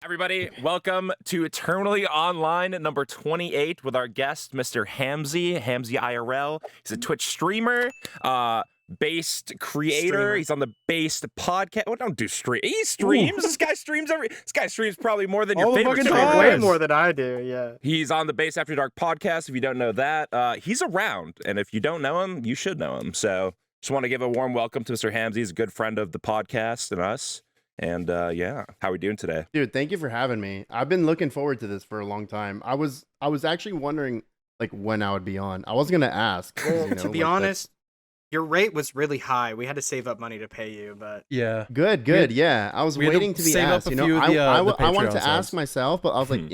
Everybody, welcome to Eternally Online number 28 with our guest, Mr. Hamsey IRL. He's a Twitch streamer, based creator. He's on the based podcast. Oh, don't do stream. He streams. This guy streams probably more than your favorite streamer. Way more than I do, yeah. He's on the Base After Dark podcast. If you don't know that, he's around. And if you don't know him, you should know him. So just want to give a warm welcome to Mr. Hamsey. He's a good friend of the podcast and us. And yeah, how are we doing today? Dude, thank you for having me. I've been looking forward to this for a long time. I was actually wondering like when I would be on. I was gonna ask. Well, to be honest, your rate was really high. We had to save up money to pay you, but yeah, good. Yeah, I was waiting to be asked. I wanted to ask myself, but I was like,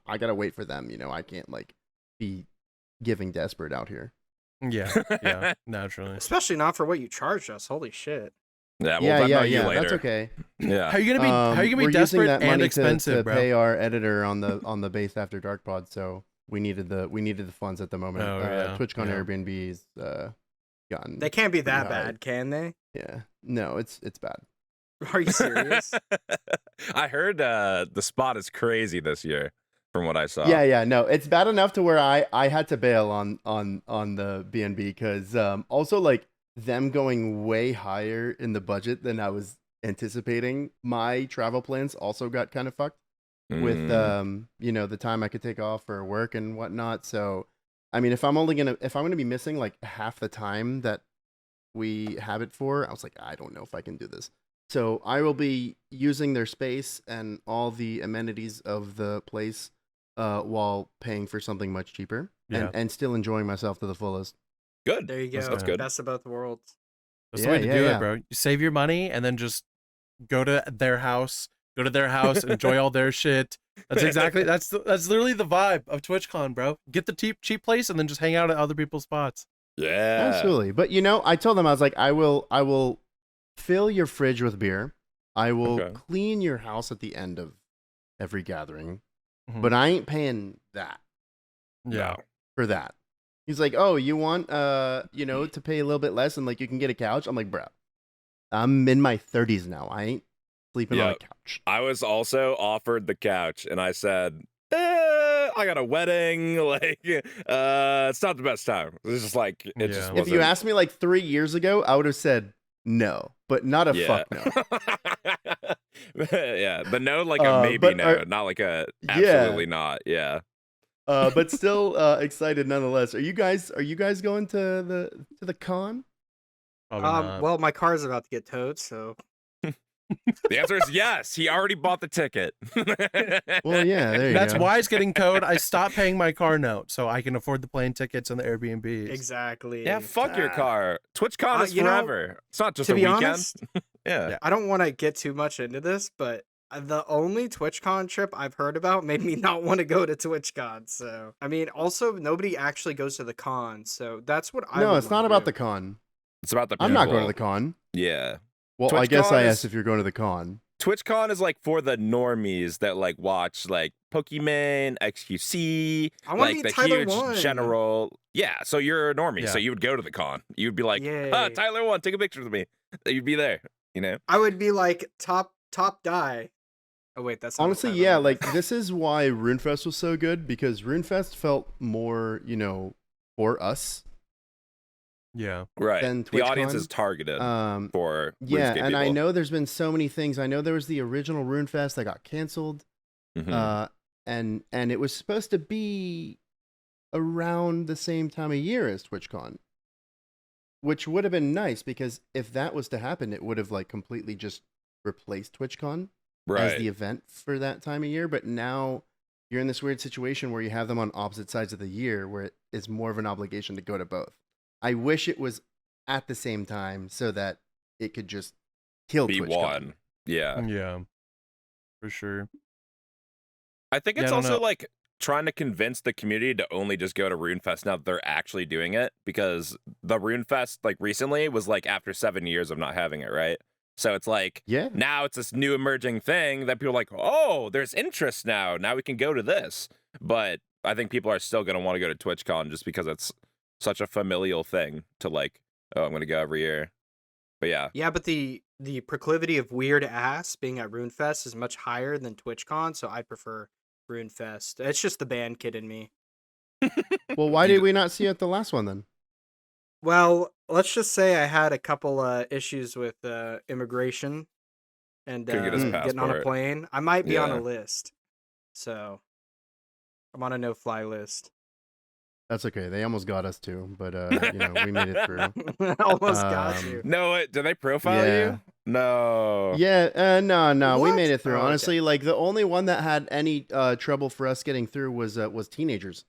I gotta wait for them. I can't like be giving desperate out here. Yeah, naturally. Especially not for what you charged us. Holy shit. Yeah, we'll you later. That's okay. Yeah. How are you gonna be desperate that and money expensive, to bro? pay our editor on the Base After Dark pod, so we needed the funds at the moment. TwitchCon Airbnb's gotten. They can't be that bad, can they? Yeah. No, it's bad. Are you serious? I heard the spot is crazy this year, from what I saw. Yeah. No, it's bad enough to where I had to bail on the BNB because also like them going way higher in the budget than I was anticipating. My travel plans also got kind of fucked with the time I could take off for work and whatnot. So I mean, if I'm gonna be missing like half the time that we have it for, I was like, I don't know if I can do this. So I will be using their space and all the amenities of the place while paying for something much cheaper and still enjoying myself to the fullest. Good. There you go. That's good. Best of both worlds. That's the way to do it, bro. You save your money and then just go to their house, enjoy all their shit. That's literally the vibe of TwitchCon, bro. Get the cheap place and then just hang out at other people's spots. Yeah. Absolutely. But I told them, I was like, I will fill your fridge with beer. I will clean your house at the end of every gathering. But I ain't paying that. Yeah. For that. He's like, oh, you want, to pay a little bit less and like you can get a couch? I'm like, bro, I'm in my 30s now. I ain't sleeping on a couch. I was also offered the couch and I said, I got a wedding. Like, it's not the best time. It's just like, it just wasn't. If you asked me like 3 years ago, I would have said no, but not a fuck no. Yeah, the no, like a maybe no, not like a absolutely not. Yeah. But still excited nonetheless. Are you guys going to the con? Well, my car is about to get towed, so the answer is yes. He already bought the ticket. Well, yeah, there you That's go. why it's getting towed. I stopped paying my car note so I can afford the plane tickets and the Airbnbs. Exactly. Yeah, fuck your car. TwitchCon is forever. It's not just a weekend. Honest, yeah. I don't want to get too much into this, but the only TwitchCon trip I've heard about made me not want to go to TwitchCon. So, I mean, also nobody actually goes to the con. So that's what I. No, it's not about the con. It's about the people. I'm not going to the con. Yeah. Well, I guess I asked if you're going to the con. TwitchCon is like for the normies that like watch like Pokemon, XQC, like the huge general. Yeah, so you're a normie, so you would go to the con. You'd be like, Tyler 1, take a picture with me. You'd be there, I would be like top die. Oh wait, that's honestly, yeah. Like this is why RuneFest was so good because RuneFest felt more, for us. Yeah, right. The audience is targeted for RuneScape people. I know there's been so many things. I know there was the original RuneFest that got canceled, and it was supposed to be around the same time of year as TwitchCon, which would have been nice because if that was to happen, it would have like completely just replaced TwitchCon as the event for that time of year. But now you're in this weird situation where you have them on opposite sides of the year, where it is more of an obligation to go to both. I wish it was at the same time so that it could just kill TwitchCon. One. Yeah, for sure. I think it's also like trying to convince the community to only just go to RuneFest now that they're actually doing it, because the RuneFest like recently was like after 7 years of not having it, right? So it's like, now it's this new emerging thing that people are like, oh, there's interest now. Now we can go to this. But I think people are still going to want to go to TwitchCon just because it's such a familial thing to like, oh, I'm going to go every year. But yeah. Yeah, but the the proclivity of weird ass being at RuneFest is much higher than TwitchCon, so I prefer RuneFest. It's just the band kid in me. Well, why did we not see you at the last one then? Well, let's just say I had a couple issues with immigration and Couldn't get his getting on a passport. plane. I might be on a Yeah. list, so I'm on a no-fly list. That's okay. They almost got us too, but we made it through. Almost got you. No, wait, did they profile Yeah. you? No. Yeah, no, we What? made it through. Oh, okay. Honestly, like the only one that had any trouble for us getting through was teenagers.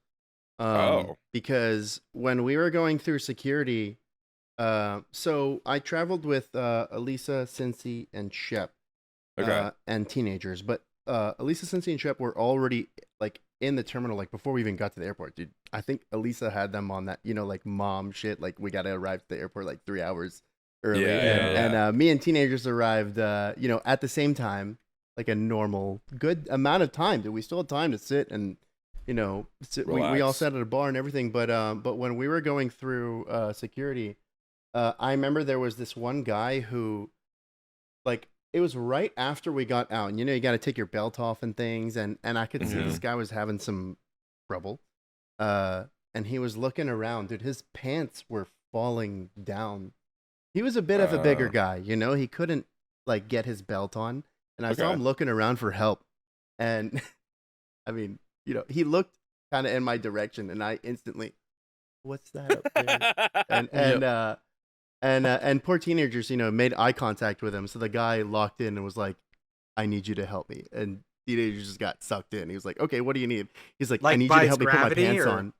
Because when we were going through security, so I traveled with Elisa, Cincy, and Shep, Okay. and teenagers. But Elisa, Cincy, and Shep were already like in the terminal, like before we even got to the airport, dude. I think Elisa had them on that, like mom shit, like we gotta arrive at the airport like 3 hours early. Yeah, And me and teenagers arrived, at the same time, like a normal, good amount of time. Dude, we still had time to sit and, we all Relax. sat at a bar and everything. But when we were going through security, I remember there was this one guy who, like, it was right after we got out, and you got to take your belt off and things, and I could see this guy was having some trouble, and he was looking around, dude. His pants were falling down. He was a bit of a bigger guy, he couldn't like get his belt on, and I saw him looking around for help, and I mean, he looked kind of in my direction, and I instantly, what's that up there? And poor teenagers, made eye contact with him. So the guy locked in and was like, I need you to help me. And teenagers just got sucked in. He was like, okay, what do you need? He's like, I need you to help me put my pants on.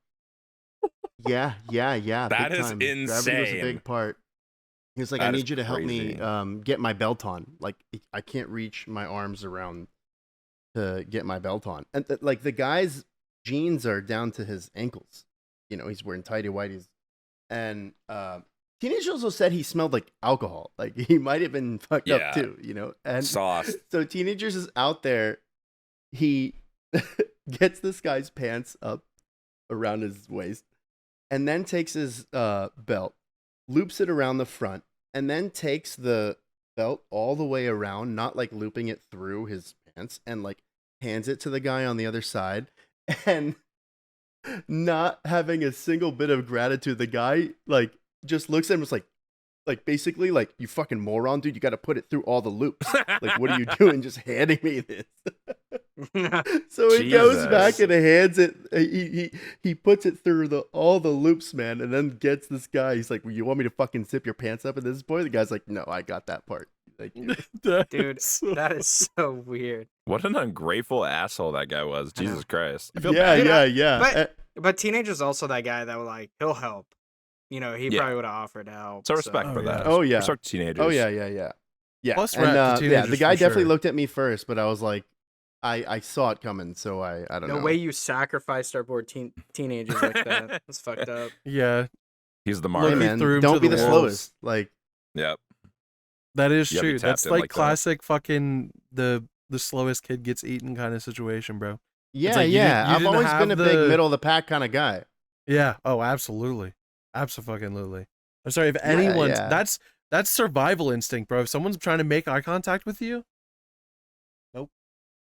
Yeah. That big is time. insane. Gravity was a big part. He was like, I need you to help me get my belt on. Like, I can't reach my arms around to get my belt on. And like the guy's jeans are down to his ankles. He's wearing tighty whities. And teenagers also said he smelled like alcohol. Like he might have been fucked up too, And sauce. So teenagers is out there. He gets this guy's pants up around his waist, and then takes his belt, loops it around the front, and then takes the belt all the way around, not like looping it through his pants, and like hands it to the guy on the other side, and not having a single bit of gratitude. The guy like just looks at him and was like basically like, you fucking moron, dude, you got to put it through all the loops. Like, what are you doing just handing me this? So he goes back and hands it. He puts it through all the loops, man, and then gets this guy. He's like, well, you want me to fucking zip your pants up at this point? The guy's like, no, I got that part. Thank you. Dude, that is so weird. What an ungrateful asshole that guy was. Jesus Christ. I feel bad. Yeah. But teenager's also that guy that will like, he'll help. He probably would have offered to help. So respect for that. Oh yeah. Respect teenagers. Oh yeah. Plus, And teenagers the guy for definitely sure. looked at me first, but I was like, I saw it coming, so I don't know. No way you sacrificed our poor teenagers like that. That's fucked up. Yeah, He's the Hey, martyr. man, threw him don't to be the the wolves. slowest. Like, Yep. that is Yeah, be true. tapped That's in like like that. classic fucking the slowest kid gets eaten kind of situation, bro. yeah, like you I've didn't always have been a big middle of the pack kind of guy. Yeah. Oh, absolutely. Absolutely. I'm sorry if anyone. yeah. That's survival instinct, bro. If someone's trying to make eye contact with you, nope.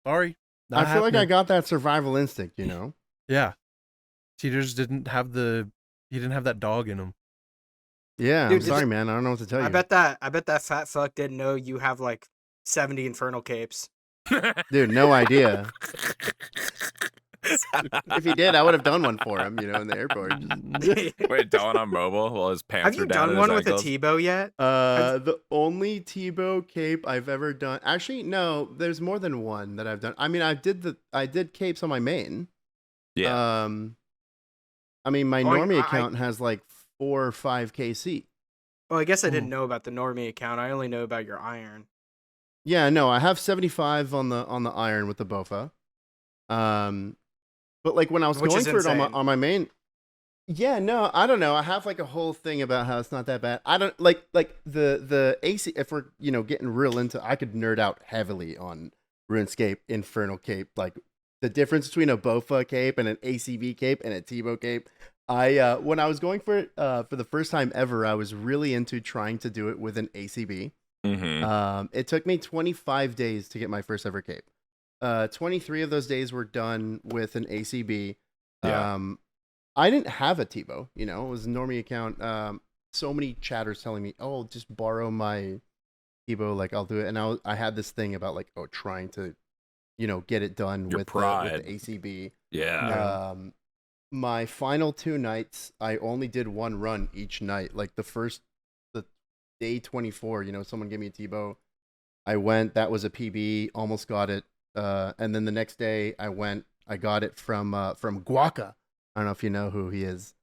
Sorry. Not I feel like I happening. got that survival instinct, Yeah. Teeters didn't have he didn't have that dog in him. Yeah, Dude, I'm sorry, man. I don't know what to tell you. I bet that fat fuck didn't know you have like 70 infernal capes. Dude, no idea. If he did, I would have done one for him, in the airport. Wait, Dawn on mobile while his pants Have are you down done at one his with a ankles? T-bow yet? The only Tebow cape I've ever done. Actually, no, there's more than one that I've done. I mean, I did capes on my main. Yeah. I mean, my Oh, normie I- account has like 4 or 5 KC. Well, I guess I didn't know about the normie account. I only know about your iron. Yeah, no, I have 75 on the iron with the Bofa. But like when I was Which going is for it insane. on my main, yeah, no, I don't know. I have like a whole thing about how it's not that bad. I don't like the AC. If we're getting real into, I could nerd out heavily on RuneScape Infernal Cape, like the difference between a Bofa cape and an ACV cape and a Tebow cape. I when I was going for it for the first time ever, I was really into trying to do it with an ACB. It took me 25 days to get my first ever cape. 23 of those days were done with an ACB. Yeah. I didn't have a Tebow, you know, it was a normie account. So many chatters telling me, "Oh, just borrow my Tebow, like I'll do it." And I had this thing about like, oh, trying to, you know, get it done with the ACB. Yeah. My final 2 nights, I only did 1 run each night. Like the day 24, you know, someone gave me a Tebow. I went, that was a PB, almost got it. And then the next day I went, I got it from Guaca. I don't know if you know who he is.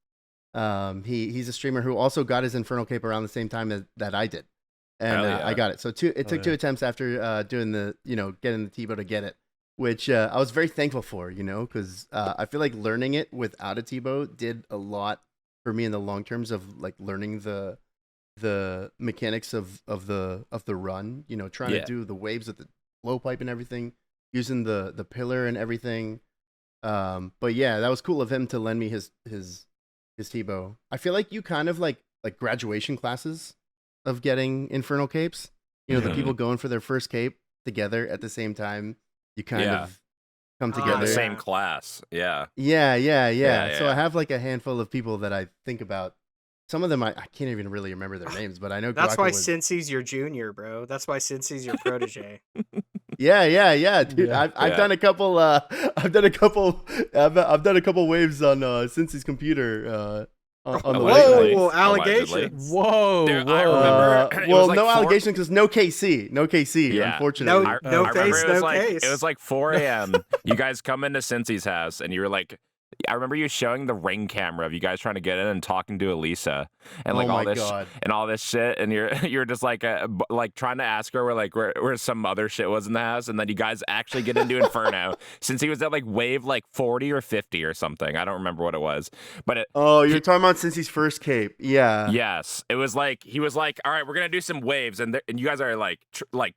He's a streamer who also got his Inferno cape around the same time that I did. And I got it. So it took 2 attempts after doing the, you know, getting the Tebow to get it, which I was very thankful for, you know, because I feel like learning it without a Tebow did a lot for me in the long terms of like learning the mechanics of the run, you know, trying to do the waves with the blowpipe and everything, using the pillar and everything. But yeah, that was cool of him to lend me his Tebow. I feel like you kind of like graduation classes of getting Infernal capes. You know, the people going for their first cape together at the same time. You kind of come together. The same class. Yeah. Yeah. So I have like a handful of people that I think about. Some of them I can't even really remember their names, but I know that's Guaca why Cincy's your junior, bro. That's why Cincy's your protege. Yeah, dude. I've done a couple. I've done a couple waves on Cincy's computer. On the whoa, allegations. Whoa, dude, I remember. Well, like no allegations because no KC. Yeah. Unfortunately, no case, no case. It was like 4 a.m. You guys come into Cincy's house and you were like, I remember you showing the ring camera of you guys trying to get in and talking to Elisa and like all this shit, and you're just like trying to ask her where some other shit was in the house, and then you guys actually get into Inferno since he was at like wave like 40 or 50 or something. I don't remember what it was, but you're talking about since his first cape, yeah. Yes, it was like he was like, all right, we're gonna do some waves, and you guys are like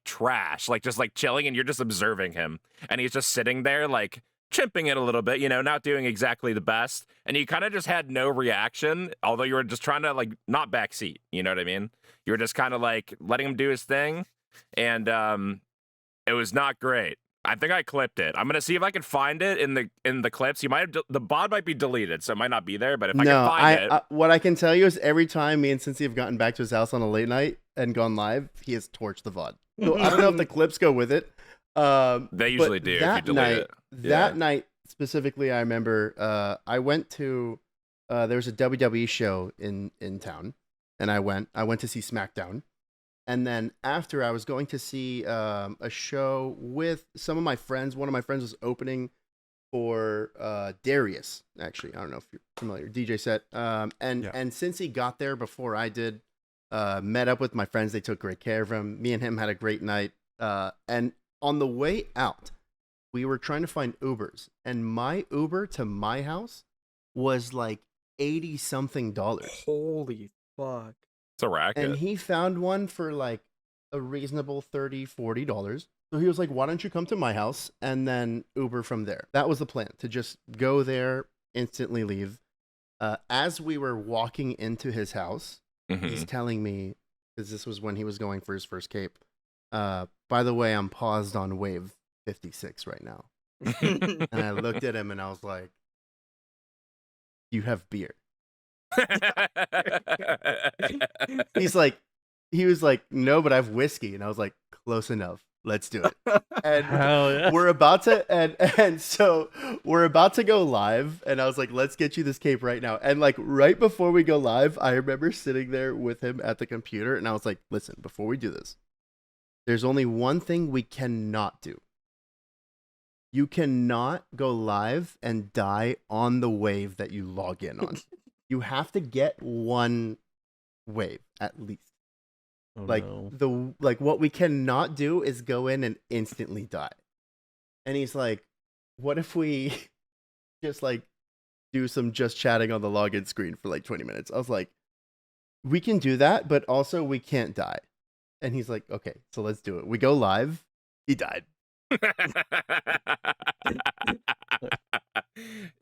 trash, like just like chilling, and you're just observing him, and he's just sitting there like chimping it a little bit, you know, not doing exactly the best. And you kind of just had no reaction, although you were just trying to like not backseat, you know what I mean? You were just kind of like letting him do his thing. And it was not great. I think I clipped it. I'm going to see if I can find it in the clips. You might have, the bod might be deleted, so it might not be there, but if I can find it. What I can tell you is every time me and Cincy have gotten back to his house on a late night and gone live, he has torched the VOD. So I don't know if the clips go with it. They usually do if you delete it. That night specifically, I remember I went to there was a WWE show in town, and I went to see SmackDown, and then after I was going to see a show with some of my friends. One of my friends was opening for Darius. Actually, I don't know if you're familiar, DJ set. And since he got there before I did, met up with my friends. They took great care of him. Me and him had a great night. And on the way out, we were trying to find Ubers, and my Uber to my house was like $80-something. Holy fuck. It's a racket. And he found one for like a reasonable $30-40. So he was like, why don't you come to my house and then Uber from there? That was the plan, to just go there, instantly leave. As we were walking into his house, he's telling me, because this was when he was going for his first cape, by the way, I'm paused on wave 56 right now. And I looked at him and I was like, you have beer. He was like, no, but I have whiskey. And I was like, close enough. Let's do it. And we're about to, so we're about to go live. And I was like, let's get you this cape right now. And like right before we go live, I remember sitting there with him at the computer. And I was like, listen, before we do this, there's only one thing we cannot do. You cannot go live and die on the wave that you log in on. You have to get one wave at least. What we cannot do is go in and instantly die. And he's like, what if we just like do some just chatting on the login screen for like 20 minutes? I was like, we can do that, but also we can't die. And he's like, okay, so let's do it. We go live. He died.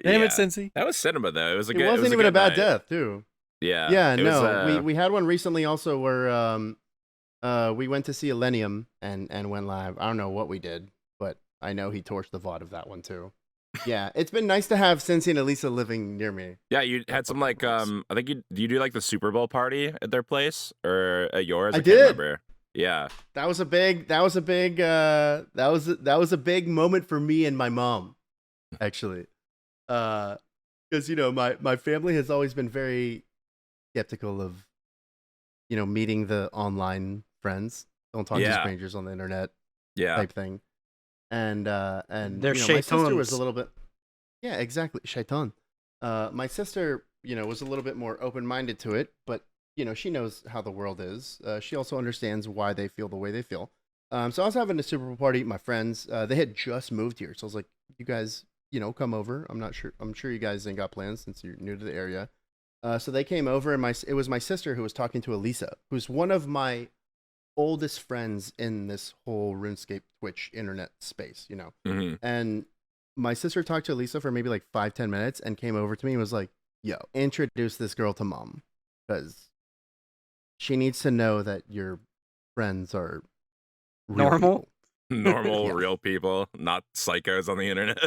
Damn it, Cincy. That was cinema, though. It wasn't even a bad death, too. Yeah. Yeah, no. We had one recently also where We went to see Illenium and went live. I don't know what we did, but I know he torched the VOD of that one too. Yeah, it's been nice to have Cincy and Elisa living near me. Yeah, you had some like I think you do like the Super Bowl party at their place or at yours? I did. Can't remember. Yeah. That was a big moment for me and my mom, actually. Because my family has always been very skeptical of meeting the online friends. Don't talk to strangers on the internet. Yeah. Type thing. And They're my sister was shaitans. a little bit. Yeah, exactly. Shaitan. My sister, was a little bit more open-minded to it, but she knows how the world is. She also understands why they feel the way they feel. So I was having a Super Bowl party. My friends, they had just moved here, so I was like, "You guys, come over." I'm sure you guys ain't got plans since you're new to the area. So they came over, and it was my sister who was talking to Elisa, who's one of my oldest friends in this whole RuneScape Twitch internet space. Mm-hmm. And my sister talked to Elisa for maybe like 5-10 minutes, and came over to me and was like, "Yo, introduce this girl to mom, because she needs to know that your friends are real Normal? people." Normal, Yeah. real people, not psychos on the internet.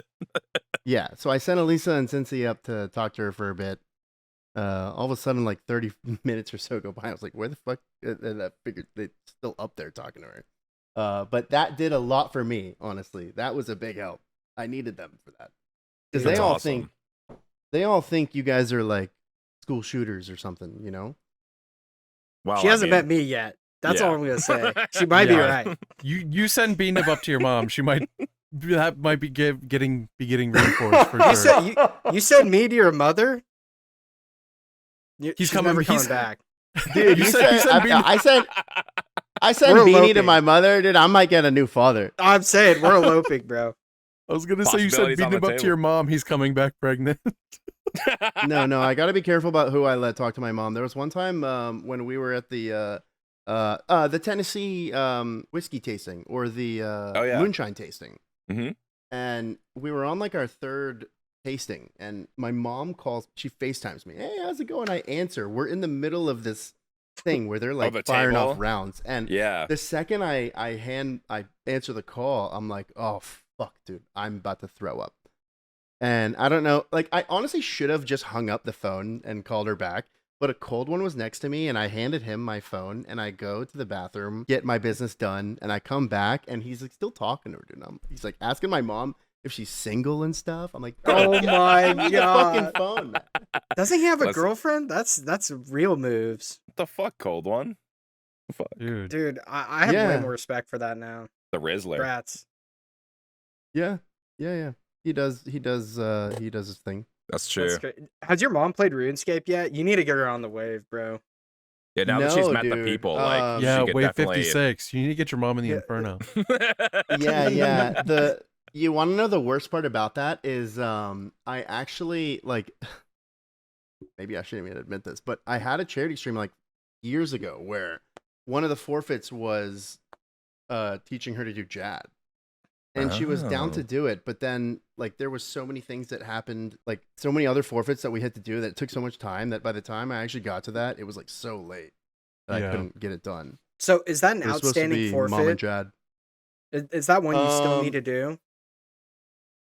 Yeah, so I sent Elisa and Cincy up to talk to her for a bit. All of a sudden, like 30 minutes or so go by. I was like, where the fuck? And I figured they're still up there talking to her. But that did a lot for me, honestly. That was a big help. I needed them for that. Because That's they all awesome. think you guys are like school shooters or something, Well, She hasn't met me yet. That's all I'm gonna say. She might be right. You send Beandip up to your mom. She might be getting reinforced for You sure. you send me to your mother? He's She's coming- never coming he's- back. Dude, You said I sent We're Beanie to eloping. my mother, dude. I might get a new father. I'm saying we're eloping, bro. I was gonna say you said Possibilities on Beandip the up to your mom. He's coming back pregnant. No, I got to be careful about who I let talk to my mom. There was one time when we were at the Tennessee whiskey tasting or the moonshine tasting. Mm-hmm. And we were on like our third tasting, and my mom calls. She FaceTimes me. "Hey, how's it going?" I answer. We're in the middle of this thing where they're like the firing table? off rounds, and Yeah. the second I answer the call, I'm like, "Oh fuck, dude, I'm about to throw up." And I don't know, like I honestly should have just hung up the phone and called her back, but a cold one was next to me, and I handed him my phone, and I go to the bathroom, get my business done, and I come back, and he's like still talking to her, dude. He's like asking my mom if she's single and stuff. I'm like, Oh "Dude, my give me the God. fucking phone, man." Doesn't he have a Listen. girlfriend? That's real moves. What the fuck, cold one? Fuck. Dude. Dude, I have Yeah. way more respect for that now. The Rizzler. Rats. Yeah. He does his thing. That's true. That's great. Has your mom played RuneScape yet? You need to get her on the wave, bro. Yeah, now that she's No, met the dude. people, like Um, Yeah, she could wave definitely... 56. You need to get your mom in the Yeah. Inferno. Yeah. You want to know the worst part about that is I actually like maybe I shouldn't even admit this, but I had a charity stream like years ago where one of the forfeits was teaching her to do Jad. And she was down to Oh. do it, but then like there was so many things that happened, like so many other forfeits that we had to do that it took so much time that by the time I actually got to that, it was like so late that Yeah. I couldn't get it done. So is that an It was supposed to outstanding be Mom and forfeit? Jad. Is that one you still need Um, to do?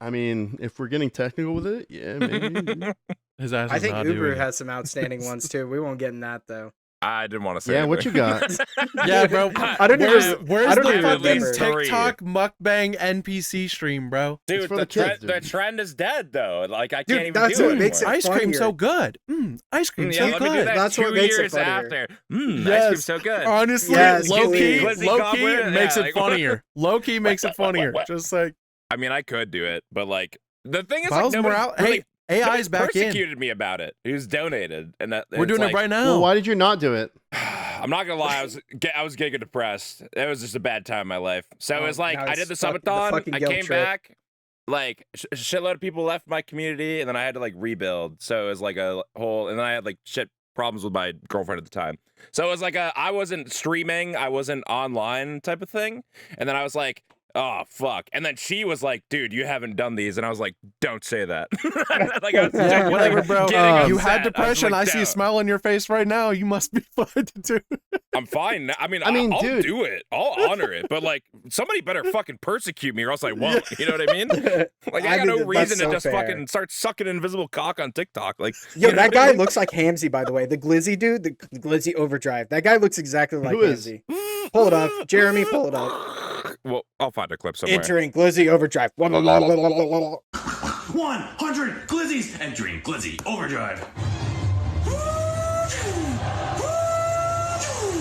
I mean, if we're getting technical with it, yeah, maybe. His ass I is think not Uber doing it. has some outstanding ones too. We won't get in that though. I didn't want to say Yeah, what anything. you got? Yeah, bro. I don't Where's, even- where's I don't the even fucking remember. TikTok mukbang NPC stream, bro? Dude, It's for the, the kids, the dude. trend is dead, though. Like, I Dude, can't even that's do what it makes it anymore. Ice cream so funnier. good. Ice cream Yeah, so let me do good. that That's 2 what makes it years funnier. after. Ice Yes. cream's so good. Honestly, Yes, low key, Glizzy low key Goblin, makes yeah, it like- funnier. Low key makes it funnier. Just like I mean, I could do it, but like the thing is, Miles like, Morales. really, Hey, AI's back in. persecuted me about it. Who's donated, and that We're it's doing like, it right now. Well, why did you not do it? I'm not gonna lie, I was getting depressed. It was just a bad time in my life. So it was like now I it's did the the subathon. fucking I guilt came trip. back, like a shitload of people left my community, and then I had to like rebuild. So it was like a whole, and then I had like shit problems with my girlfriend at the time. So it was like I wasn't streaming, I wasn't online type of thing. And then I was like, oh fuck. And then she was like, dude, you haven't done these. And I was like, don't say that. Like, I was Yeah, whatever, bro. You had upset. depression. I see a "Don't." smile on your face right now. You must be fine too. I'm fine. I mean, I'll dude. do it. I'll honor it. But like, somebody better fucking persecute me, or else I won't. You know what I mean? Like, I got no reason to just fucking start sucking invisible cock on TikTok. Like, Yo, you know that what I guy mean? looks like Hamsey, by the way. The Glizzy dude, the Glizzy Overdrive. That guy looks exactly like Who is? Hamsey. Pull it up, Jeremy. Pull it up. Well, I'll find a clip somewhere. Entering Glizzy Overdrive. 100 glizzies entering Glizzy Overdrive.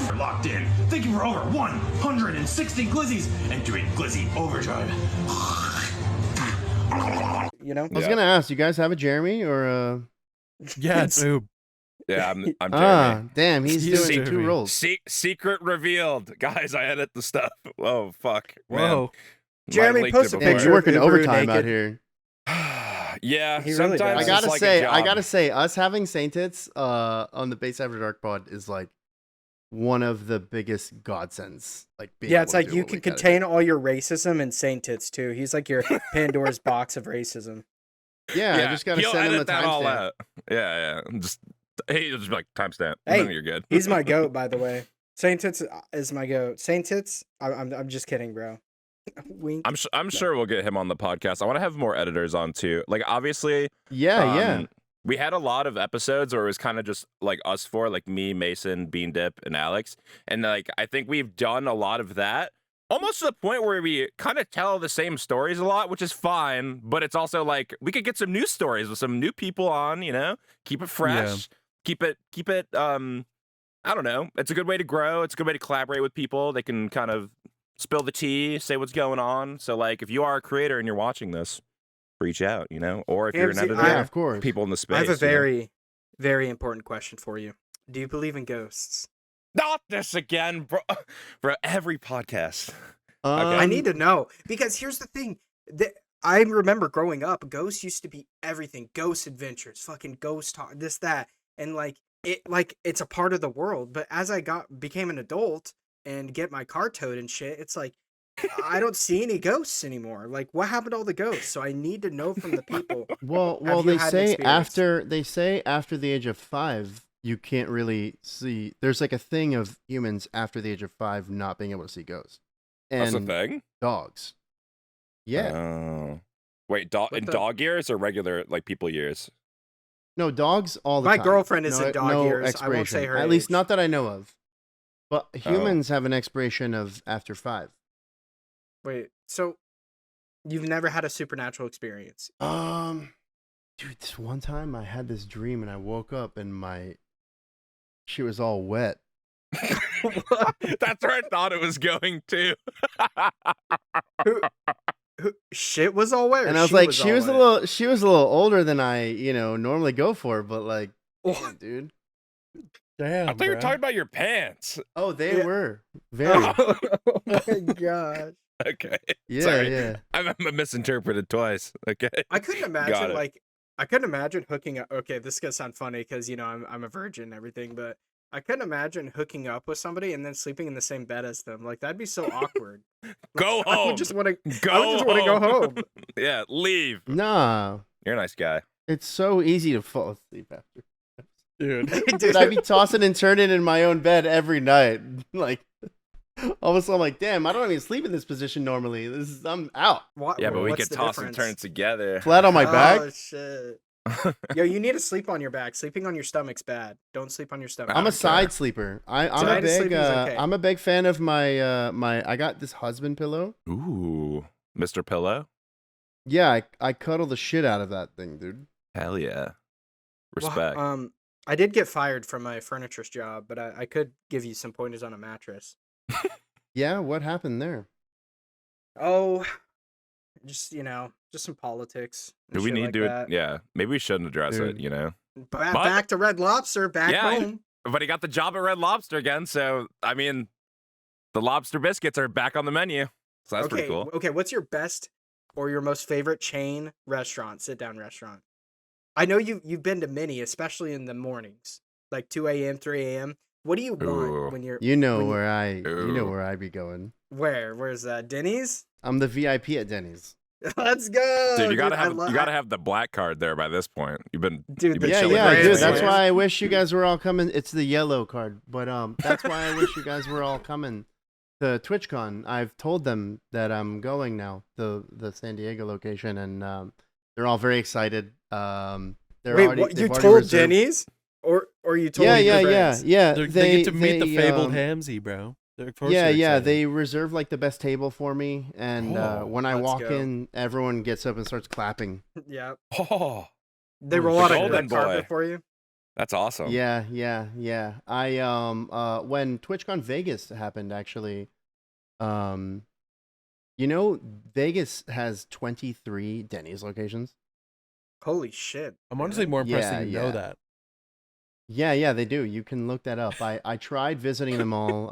We're locked in. Thank you for over 160 glizzies entering Glizzy Overdrive. You know? I was gonna ask, you guys have a Jeremy or a? Yeah, dude. Yeah, I'm Ah, Jeremy. damn, he's He's doing two Jeremy. roles. Secret revealed. Guys, I edit the stuff. Whoa, fuck. Man. Whoa. Jeremy, Mine post a leaked it Damn, picture you're of working Ubaru overtime out naked. here. Yeah, He really sometimes does. I it's gotta like say, a I job. gotta say, us having Saint Tits on the Base After Dark pod is like one of the biggest godsends. Like, being Yeah, able it's to like do you what can we gotta contain do. all your racism in Saint Tits too. He's like your Pandora's box of racism. Yeah, I just gotta he'll send him edit a that all timestamp. out. Yeah. He'll just be like timestamp. Hey, Then you're good. He's my goat, by the way. Saint Tits is my goat. Saint Tits, I'm just kidding, bro. Wink. I'm sure we'll get him on the podcast. I want to have more editors on too. Like, obviously, Yeah. we had a lot of episodes where it was kind of just like us four, like me, Mason, Beandip, and Alex. And like, I think we've done a lot of that, almost to the point where we kind of tell the same stories a lot, which is fine. But it's also like we could get some new stories with some new people on. You know, keep it fresh, keep it. I don't know. It's a good way to grow. It's a good way to collaborate with people. They can kind of spill the tea, say what's going on. So like, if you are a creator and you're watching this, reach out, you know, or if you're an Hamsey, editor, Yeah, of course. people in the space. I have a you know? very, very important question for you. Do you believe in ghosts? Not this again, bro. Bro, every podcast. I need to know because here's the thing. I remember growing up, ghosts used to be everything. Ghost adventures, fucking ghost talk, this, that, and it's a part of the world. But as I became an adult and get my car towed and shit, it's like I don't see any ghosts anymore. Like, what happened to all the ghosts? So I need to know from the people. Well, Have you they had an say experience? after the age of 5, you can't really see. There's like a thing of humans after the age of 5 not being able to see ghosts. That's And the thing. dogs. Yeah. Oh. Wait, What in the- dog years or regular like people years? No, dogs all the My time. girlfriend is no, in dog no years. I won't expiration. say her At least age. not that I know of. But Oh. humans have an expiration of after 5. Wait, so you've never had a supernatural experience? Dude, this one time I had this dream and I woke up and she was all wet. That's where I thought it was going to. Shit was all wet. And I was like, she was a little older than I, normally go for, but like, damn, dude. Damn. I thought you were bro. talking about your pants. Oh, they Yeah. were very. Oh my gosh. Okay. Yeah, Sorry. yeah. I'm misinterpreted twice. Okay. I couldn't Got imagine it. I couldn't imagine hooking up. Okay, this is gonna sound funny because I'm a virgin and everything, but I couldn't imagine hooking up with somebody and then sleeping in the same bed as them. Like that'd be so awkward. Go I home. would just want to. Go I would just want to go home. Yeah, leave. Nah, You're a nice guy. it's so easy to fall asleep after. Dude. Dude, I'd be tossing and turning in my own bed every night. Like, all of a sudden, I'm like, damn, I don't even sleep in this position normally. I'm out. What, Yeah, but we what's could the toss difference? and turn together. Flat on my back. Oh shit. Yo, you need to sleep on your back. Sleeping on your stomach's bad. Don't sleep on your stomach. I'm a don't side care. sleeper. I'm Side a big sleeping is okay. I'm a big fan of my I got this husband pillow. Ooh, Mr. Pillow. Yeah, I cuddle the shit out of that thing, dude. Hell yeah. Well, Respect. I did get fired from my furniture job, but I could give you some pointers on a mattress. Yeah, what happened there? Oh, just some politics. and Do we shit need like to? that. Yeah, maybe we shouldn't address it. Dude. You know. Back to Red Lobster. Back Yeah, home. But he got the job at Red Lobster again, so I mean, the lobster biscuits are back on the menu. So that's pretty cool. Okay, what's your best or your most favorite chain restaurant, sit down restaurant? I know you've been to many, especially in the mornings, like 2 a.m., 3 a.m. What do you Ooh. want when you're? You know when where I be going. Where's that? Denny's? I'm the VIP at Denny's. Let's go, Dude, you gotta have I you gotta have the black card there by this point. You've been Dude, you've been Yeah, chilling yeah, right dude. there. That's why I wish you guys were all coming. It's the yellow card, but that's why I wish you guys were all coming to TwitchCon. I've told them that I'm going now, the San Diego location, and they're all very excited. Wait, what, you told Denny's, or you told? Yeah. They get to meet the fabled Hamsey, bro. Yeah. They reserve like the best table for me, and when I walk go. in, everyone gets up and starts clapping. Yeah. Oh, They roll out a golden red carpet boy. for you. that's awesome. Yeah. I when TwitchCon Vegas happened, actually, Vegas has 23 Denny's locations. Holy shit! I'm honestly more impressed that you know that. Yeah, they do. You can look that up. I tried visiting them all.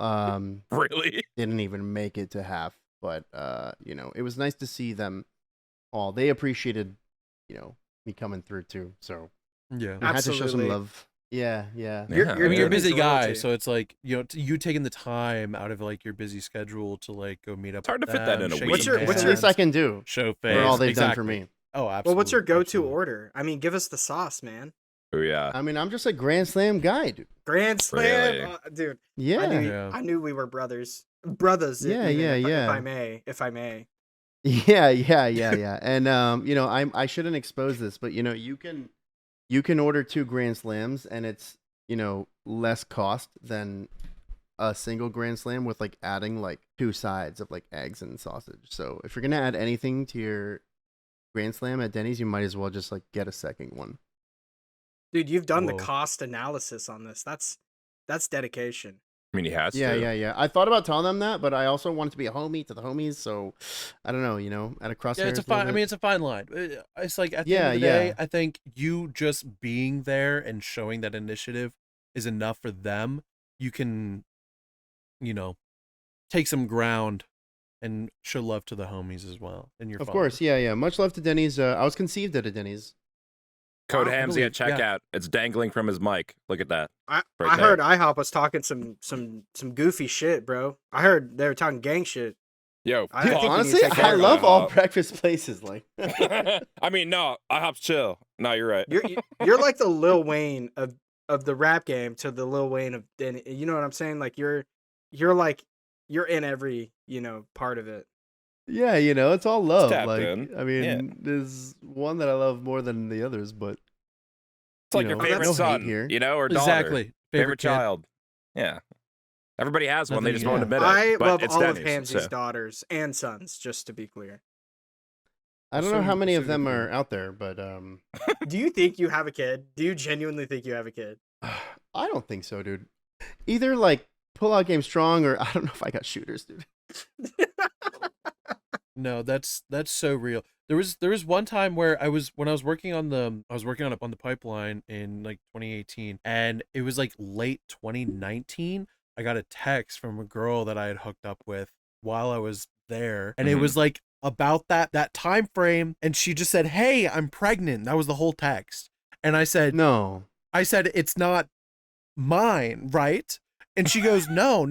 Really? Didn't even make it to half, but it was nice to see them all. They appreciated, me coming through too. So Yeah, I had to show some Absolutely. love. Yeah. You're I mean, you're a busy Denny's guy, royalty. so it's like you taking the time out of like your busy schedule to like go meet up. It's hard with to fit that them, in a shake week. What's some your- It's what's the your- least I can do show face for all they've done for exactly. me. Oh, absolutely. Well, what's your go-to absolutely. order? I mean, give us the sauce, man. Oh yeah. I mean, I'm just a Grand Slam guy, dude. Grand Slam, Really? dude. Yeah. Yeah. I knew we were brothers. Brothers. Yeah, even, yeah. If I may. Yeah. And I shouldn't expose this, but you can order 2 Grand Slams, and it's less cost than a single Grand Slam with like adding like 2 sides of like eggs and sausage. So if you're gonna add anything to your Grand Slam at Denny's, you might as well just like get a second one. Dude, you've done Whoa. the cost analysis on this. That's dedication. I mean, he has to. Yeah. I thought about telling them that, but I also wanted to be a homie to the homies. So I don't know, at a crosshairs. Yeah, it's a little fine. I bit. mean, it's a fine line. It's like at the end of the day, I think you just being there and showing that initiative is enough for them. You can, take some ground and show love to the homies as well. And your Of course, yeah. Much love to Denny's. I was conceived at a Denny's. Code Wow, Hamsey at yeah. checkout. It's dangling from his mic. Look at that. I Right there. heard IHOP was talking some goofy shit, bro. I heard they were talking gang shit. Yo, I think you need to Honestly, take I care of love all IHOP. breakfast places. Like, I mean, no, IHOP's chill. No, you're right. You're like the Lil Wayne of the rap game to the Lil Wayne of Denny. You know what I'm saying? Like you're in every part of it. yeah, it's all love. tapped Like, in. I mean, Yeah. there's one that I love more than the others, but It's like you your know, favorite no hate son, here. or daughter. Exactly. Favorite kid. child. Yeah. Everybody has one. They Nothing just you won't can- admit it. I but love it's all of Denny's, Hamsey's so. daughters and sons, just to be clear. I don't know how many of so them good. are out there. But Do you think you have a kid? Do you genuinely think you have a kid? I don't think so, dude. Either like pull out game strong, or I don't know if I got shooters, dude. No, that's so real. There was one time where when I was working on the pipeline in like 2018, and it was like late 2019. I got a text from a girl that I had hooked up with while I was there, and it was like about that time frame, and she just said, "Hey, I'm pregnant." That was the whole text, and I said, No. "It's not mine, right?" And she goes, no,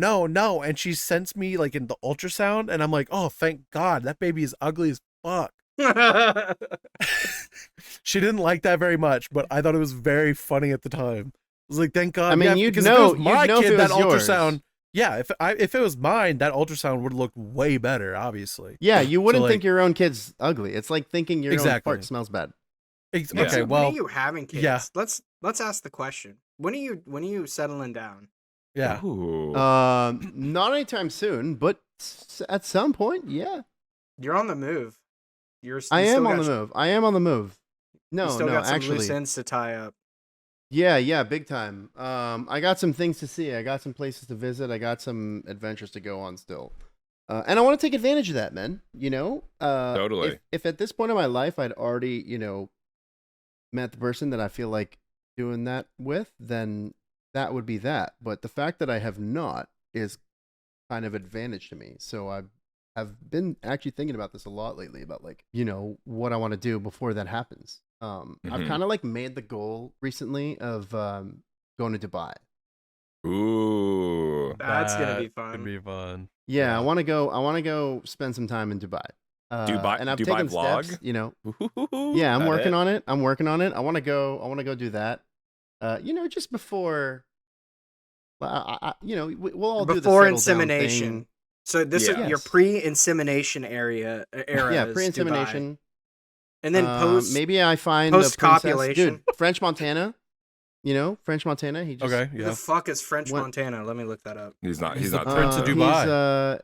and she sends me like in the ultrasound, and I'm like, oh, thank God, that baby is ugly as fuck. She didn't like that very much, but I thought it was very funny at the time. I was like, thank God. I mean, yeah, you'd because know- if it was my you'd know if kid, it that was yours. ultrasound. Yeah, if it was mine, that ultrasound would look way better, obviously. Yeah, you wouldn't like- think your own kid's ugly. It's like thinking your own Exactly. fart smells bad. Yeah. Okay, So when well, are you having kids? yeah. Let's ask the question. When are you settling down? yeah. Ooh. Not anytime soon, but at some point, yeah. You're on the move. I am on the move. I am on the move. You No, still no, got some actually. loose ends to tie up. Yeah, big time. I got some things to see. I got some places to visit. I got some adventures to go on still. And I want to take advantage of that, man. Totally. If at this point in my life I'd already, met the person that I feel like doing that with, then that would be that. But the fact that I have not is kind of advantage to me. So I've been actually thinking about this a lot lately about like, what I want to do before that happens. I've kind of like made the goal recently of going to Dubai. Ooh. That's gonna be That fun. could be fun. Yeah, Yeah. I want to go. I want to go spend some time in Dubai. And I've Dubai taken vlog? steps. You know. Ooh, Yeah, I'm that working it? on it. I'm working on it. I want to go. I want to go do that. You know, just before. You know, we'll all do the Before settle down insemination. thing. So this Yeah. is your Yes. pre-insemination era. Yeah, is Dubai. pre-insemination. And then post. Maybe I find the princess. post-copulation. Dude, French Montana. You know, French Montana. He just. Okay, Who yeah. the fuck is French What- Montana? Let me look that up. He's not. He's He's the not. Prince of Dubai.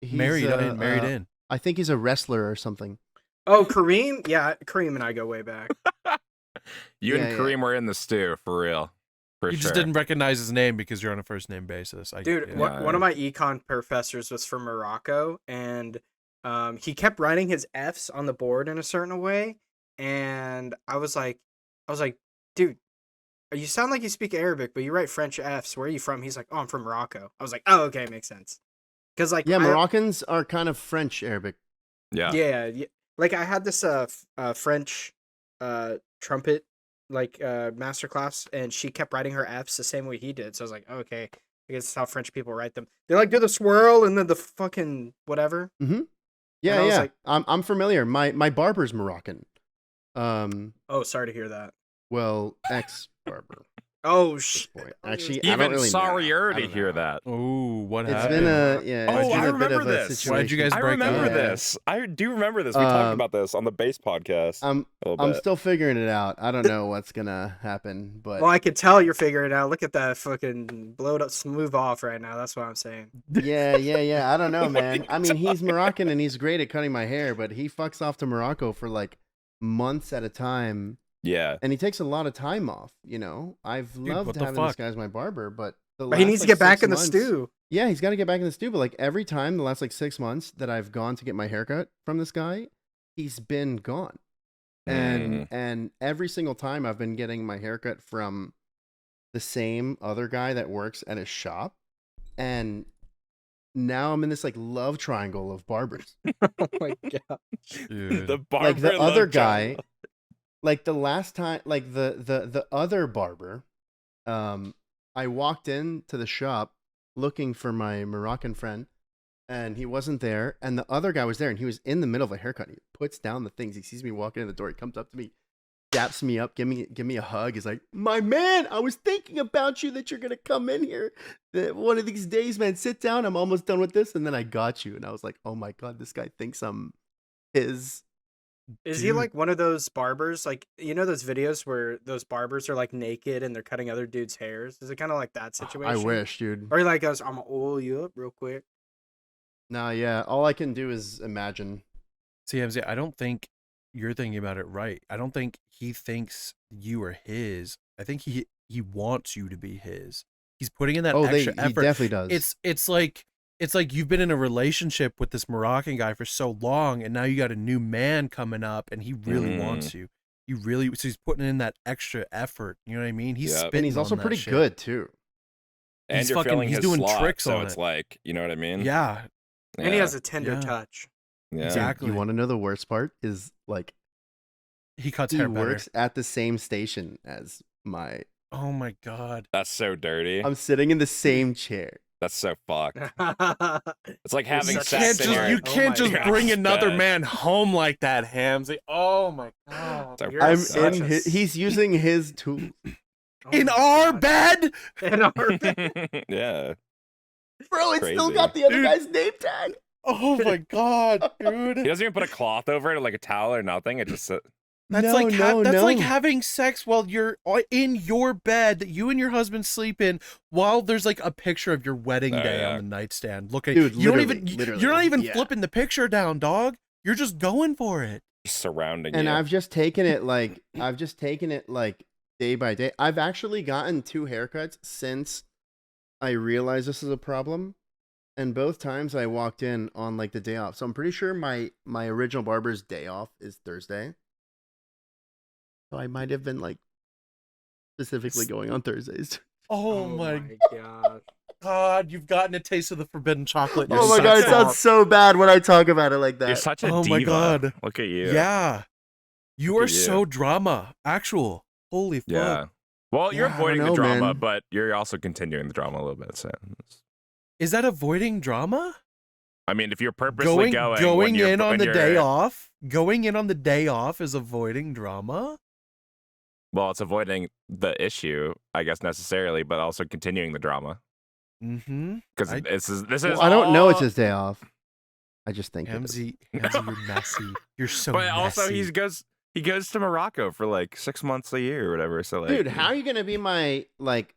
He's Married in. I think he's a wrestler or something. Oh, Kareem? Yeah, Kareem and I go way back. You Yeah, and Kareem were in the stew for real. For You sure. just didn't recognize his name because you're on a first name basis. Dude, yeah. one of my econ professors was from Morocco, and he kept writing his F's on the board in a certain way, and I was like, dude, you sound like you speak Arabic, but you write French F's. Where are you from? He's like, oh, I'm from Morocco. I was like, oh, okay, makes sense. Because like, Yeah, Moroccans are kind of French Arabic. Yeah. yeah, like I had this French trumpet like masterclass, and she kept writing her F's the same way he did. So I was like, okay, I guess that's how French people write them. They like do the swirl and then the fucking whatever. Mm-hmm. And I Yeah, was yeah. like- I'm familiar. My barber's Moroccan. Oh, sorry to hear that. Well, ex-barber. Oh Point. Actually, I Even don't really know. sorrier I to don't hear know. that. Oh, what It's happened? been a yeah. Oh, it's been I a bit remember of a this. situation. Why'd you guys I break remember up? this. I do remember this. We talked about this on the base podcast. I'm a little I'm bit. still figuring it out. I don't know what's gonna happen, but Well, I could tell you're figuring it out. Look at that fucking blow it up, smooth off right now. That's what I'm saying. yeah. I don't know, man. I mean, he's Moroccan and he's great at cutting my hair, but he fucks off to Morocco for like months at a time. Yeah. And he takes a lot of time off, you know. I've loved what the having this fuck? guy as my barber, but the But he last, needs to like, get back 6 in the months- stew. Yeah, he's got to get back in the stew. But like every time, the last like 6 months that I've gone to get my haircut from this guy, he's been gone. And every single time I've been getting my haircut from the same other guy that works at his shop, and now I'm in this like love triangle of barbers. Oh my god. Dude. The barber Like the other love guy, child. like the last time, like the other barber, I walked into the shop looking for my Moroccan friend, and he wasn't there, and the other guy was there, and he was in the middle of a haircut. He puts down the things. He sees me walking in the door. He comes up to me, daps me up, give me a hug. He's like, "My man, I was thinking about you, that you're gonna come in here one of these days, man. Sit down. I'm almost done with this, and then I got you." And I was like, "Oh my god, this guy thinks I'm his." Is he Dude. like one of those barbers? Like, you know those videos where those barbers are like naked and they're cutting other dudes' hairs? Is it kind of like that situation? I wish, dude. Or he like goes, I'm gonna oil you up real quick. Nah, yeah. All I can do is imagine. See, Hamsey, I don't think you're thinking about it right. I don't think he thinks you are his. I think he wants you to be his. He's putting in that extra he effort. definitely does. It's like you've been in a relationship with this Moroccan guy for so long, and now you got a new man coming up, and he really wants you. So he's putting in that extra effort. You know what I mean? He's Yep. spitting And he's also on that pretty shit. good too. And He's you're fucking- filling he's his doing slot, tricks so on it's it. like, you know what I mean? Yeah, And he has a tender Yeah. touch. Yeah. exactly. You want to know the worst part is like He cuts he hair better. works at the same station as my. Oh my god. That's so dirty. I'm sitting in the same chair. That's so fucked. Oh It's like having such a sex in your... You Oh can't my just gosh, bring another bad. man home like that, Hamsey. Oh my god. So You're I'm such in a his. He's using his tools. Oh In my our God. bed? In our bed. Yeah. Bro, it's still Crazy. got the other Dude. guy's name tag. Oh my god, He dude. doesn't even put a cloth over it, like a towel or nothing. It just... That's No, like no, that's like no. having sex while you're in your bed that you and your husband sleep in, while there's like a picture of your wedding Oh, day yeah. on the nightstand. Look at Dude, you don't literally, even literally, you're not even yeah. flipping the picture down, dog. You're just going for it. surrounding And you. I've just taken it like day by day. I've actually gotten 2 haircuts since I realized this is a problem, and both times I walked in on like the day off. So I'm pretty sure my original barber's day off is Thursday. So I might have been like specifically going on Thursdays. Oh, my god. god, you've gotten a taste of the forbidden chocolate. You're Oh my such god, it a- sounds so bad when I talk about it like You're that. such a Oh diva. my God. Look at you. Yeah. You Look are at you. so drama. Actual. Holy fuck. Yeah. Well, you're Yeah, I don't avoiding the know, drama, man. but you're also continuing the drama a little bit. So, Is that avoiding drama? I mean, if you're purposely going in on the day off, going in on the day off is avoiding drama. Well, it's avoiding the issue, I guess, necessarily, but also continuing the drama. Mm-hmm. Because this is. Well, I don't know it's his day off. I just think Hamsey, you're messy. You're so but messy. also he goes to Morocco for like 6 months a year or whatever. So like, dude, how are you gonna be my like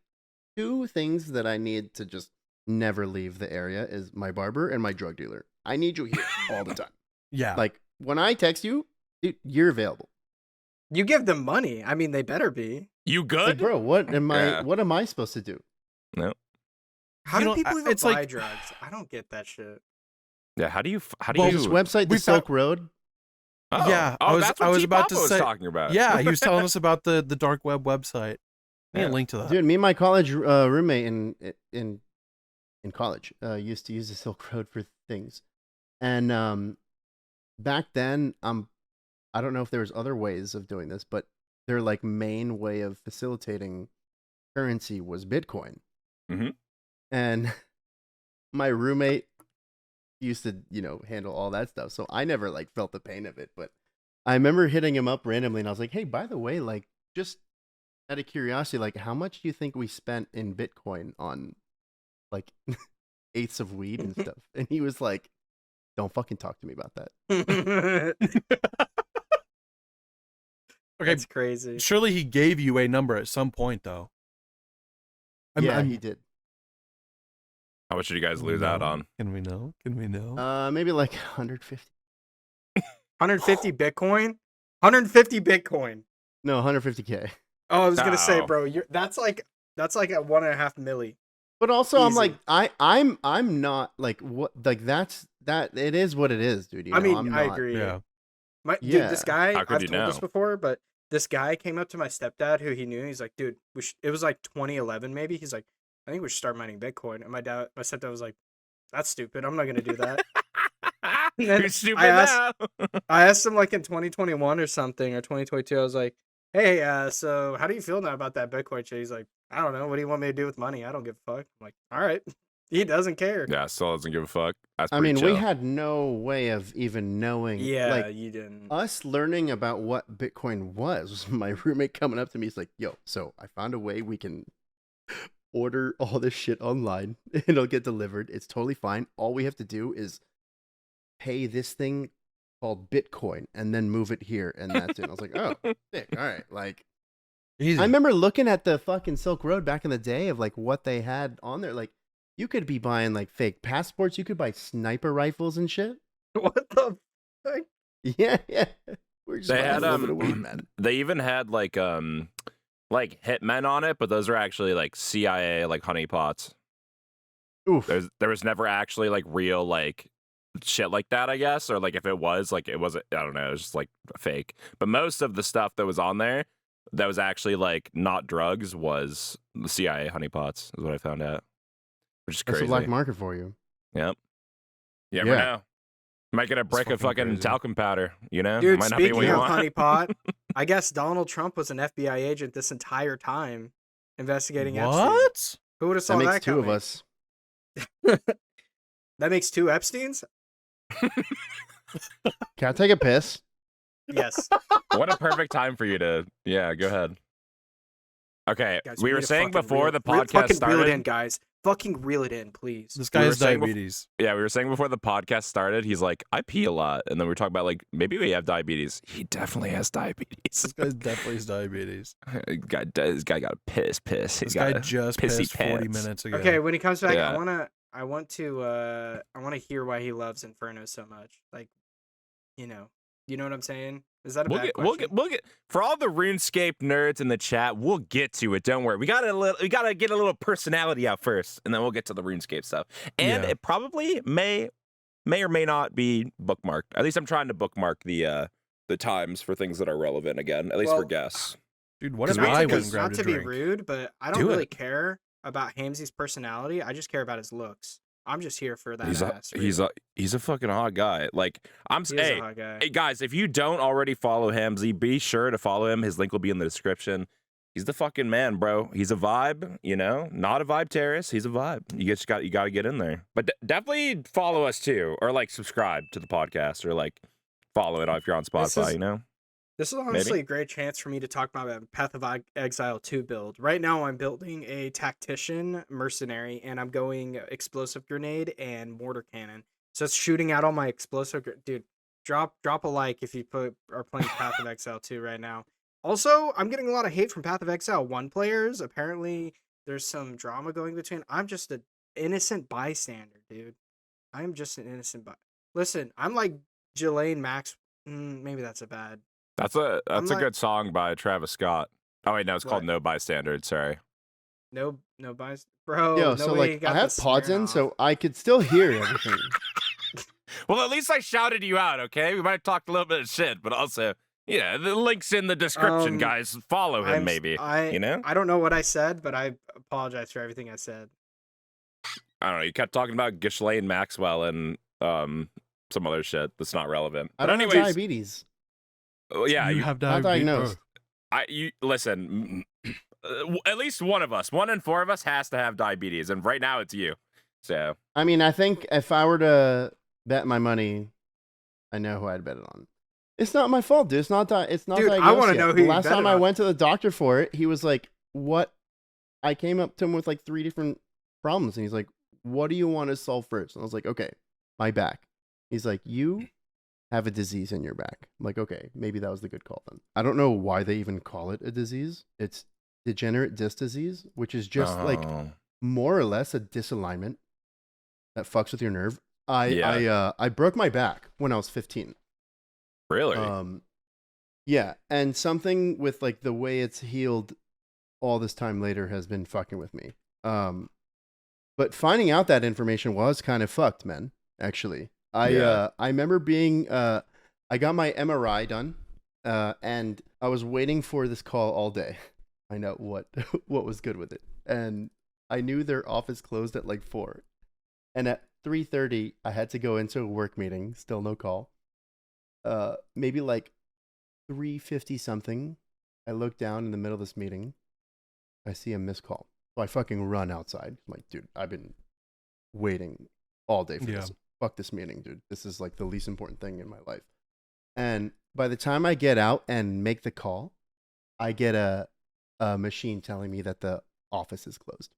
2 things that I need to just never leave the area is my barber and my drug dealer. I need you here all the time. Yeah. Like when I text you, dude, you're available. You give them money. I mean, they better be. You good? Like, bro, what am I supposed to do? No. How You do know, people even it's buy like- drugs? I don't get that shit. Yeah. How do you? Well, this website, the we Silk Road. Oh. Yeah, Oh, that's what I was T about to Papa was say. talking about. Yeah, he was telling us about the dark web website. I need a link to that. Dude, me and my college roommate in college used to use the Silk Road for things, and back then, I don't know if there was other ways of doing this, but their like main way of facilitating currency was Bitcoin. Mm-hmm. And my roommate used to, handle all that stuff, so I never like felt the pain of it. But I remember hitting him up randomly, and I was like, "Hey, by the way, like, just out of curiosity, like, how much do you think we spent in Bitcoin on, like, eighths of weed and stuff?" And he was like, "Don't fucking talk to me about that." Okay, That's crazy. surely he gave you a number at some point, though. He did. How much did you guys lose out on? Can we know? Can we know? Maybe like 150. 150 Bitcoin? 150 Bitcoin. No, 150K. Oh, I was gonna say, Oh. bro, that's like at 1.5 milli. But also, I'm Easy. like, I'm not like what, like that. It is what it is, dude. I mean, I'm I not- agree. Yeah. Dude, Yeah. this guy, How could I've you told this know? before, but this guy came up to my stepdad who he knew. He's like, dude, it was like 2011 maybe. He's like, I think we should start mining Bitcoin. And my stepdad was like, that's stupid. I'm not gonna do that. And then You're stupid I asked- now. I asked him like in 2021 or something or 2022. I was like, hey, so how do you feel now about that Bitcoin shit? He's like, I don't know. What do you want me to do with money? I don't give a fuck. I'm like, all right. He doesn't care. Yeah, still doesn't give a fuck. That's I pretty mean, we chill. had no way of even knowing. Yeah, like you didn't. us learning about what Bitcoin was. My roommate coming up to me, he's like, "Yo, so I found a way we can order all this shit online. It'll get delivered. It's totally fine. All we have to do is pay this thing called Bitcoin and then move it here, and that's it." I was like, "Oh, sick. All right." Like, Easy. I remember looking at the fucking Silk Road back in the day of like what they had on there. Like, you could be buying like fake passports. You could buy sniper rifles and shit. What the fuck? Yeah, yeah. We're just They buying had a little bit of weed, man. They even had like hitmen on it, but those are actually like CIA like honeypots. Oof. There was never actually like real like shit like that, I guess, or like if it was like it wasn't. I don't know. It was just like fake. But most of the stuff that was on there that was actually like not drugs was the CIA honeypots. Is what I found out, which is That's crazy. a black market for you. Yep. You never Yeah. know. Might get a brick of fucking fucking crazy. talcum powder, you know? Dude, Might not be what speaking you of want. honeypot, I guess Donald Trump was an FBI agent this entire time investigating Epstein. What? Who would have saw That that makes two of coming? us. That makes 2 Epsteins? Can I take a piss? Yes. What a perfect time for you to, yeah, go ahead. Okay, Guys, we were need to saying fucking before the podcast fucking started. reel it in, guys. Fucking reel it in, please. This We guy were has saying bef- diabetes. Yeah, we were saying before the podcast started, he's like, I pee a lot. And then we were talking about, like, maybe we have diabetes. He definitely has diabetes. This guy definitely has diabetes. This guy got to piss. He's This got guy just pissy pissed 40 pants. minutes ago. Okay, when he comes back, Yeah. I want to hear why he loves Inferno so much. Like, you know what I'm saying? Is that a bad question? We'll get for all the RuneScape nerds in the chat. We'll get to it. Don't worry. We gotta get a little personality out first, and then we'll get to the RuneScape stuff. And Yeah. it probably may or may not be bookmarked. At least I'm trying to bookmark the times for things that are relevant again. At least for Well, guests. Dude, what Because if we- I went because and Not grabbed to a be drink? rude, but I don't Do really it. care about Hamsey's personality. I just care about his looks. I'm just here for that He's ass. a fucking hot guy. Like He is a hot guy. Hey guys, if you don't already follow Hamsey, be sure to follow him. His link will be in the description. He's the fucking man, bro. He's a vibe, you know, not a vibe terrorist. He's a vibe. You got to get in there. But definitely follow us too, or like subscribe to the podcast, or like follow it if you're on Spotify. You know, this is honestly a great chance for me to talk about my Path of Exile 2 build. Right now, I'm building a tactician mercenary, and I'm going explosive grenade and mortar cannon. So it's shooting out all my explosive. Dude, drop a like if you are playing Path of Exile 2 right now. Also, I'm getting a lot of hate from Path of Exile 1 players. Apparently, there's some drama going between. I'm just an innocent bystander, dude. I'm just an innocent Listen, I'm like Ghislaine Max. Maybe that's a bad. That's a good song by Travis Scott. Oh wait, no, it's called No Bystander. Sorry. No bystander, bro. Yo, so like I have pods in, so I could still hear everything. Well, at least I shouted you out. Okay, we might have talked a little bit of shit, but also. Yeah, the link's in the description, guys. Follow him, maybe. You know? I don't know what I said, but I apologize for everything I said. I don't know. You kept talking about Ghislaine Maxwell and some other shit that's not relevant. I don't have diabetes. Yeah, you have diabetes. You listen. At least one in 4 of us, has to have diabetes, and right now it's you. So. I mean, I think if I were to bet my money, I know who I'd bet it on. It's not my fault, dude. It's not diagnosed I want to know who. The last time I went to the doctor for it, he was like, "What?" I came up to him with like 3 different problems, and he's like, "What do you want to solve first?" And I was like, "Okay, my back." He's like, "You have a disease in your back." I'm like, "Okay, maybe that was the good call then." I don't know why they even call it a disease. It's degenerate disc disease, which is just like more or less a disalignment that fucks with your nerve. I broke my back when I was 15. Really? Yeah, and something with like the way it's healed all this time later has been fucking with me. But finding out that information was kind of fucked, man. Actually, I remember being I got my MRI done, and I was waiting for this call all day. I know what was good with it, and I knew their office closed at like 4, and at 3:30 I had to go into a work meeting. Still no call. Maybe like 3:50 something, I look down in the middle of this meeting. I see a missed call. So I fucking run outside. I'm like, dude, I've been waiting all day for this. Fuck this meeting, dude. This is like the least important thing in my life. And by the time I get out and make the call, I get a machine telling me that the office is closed.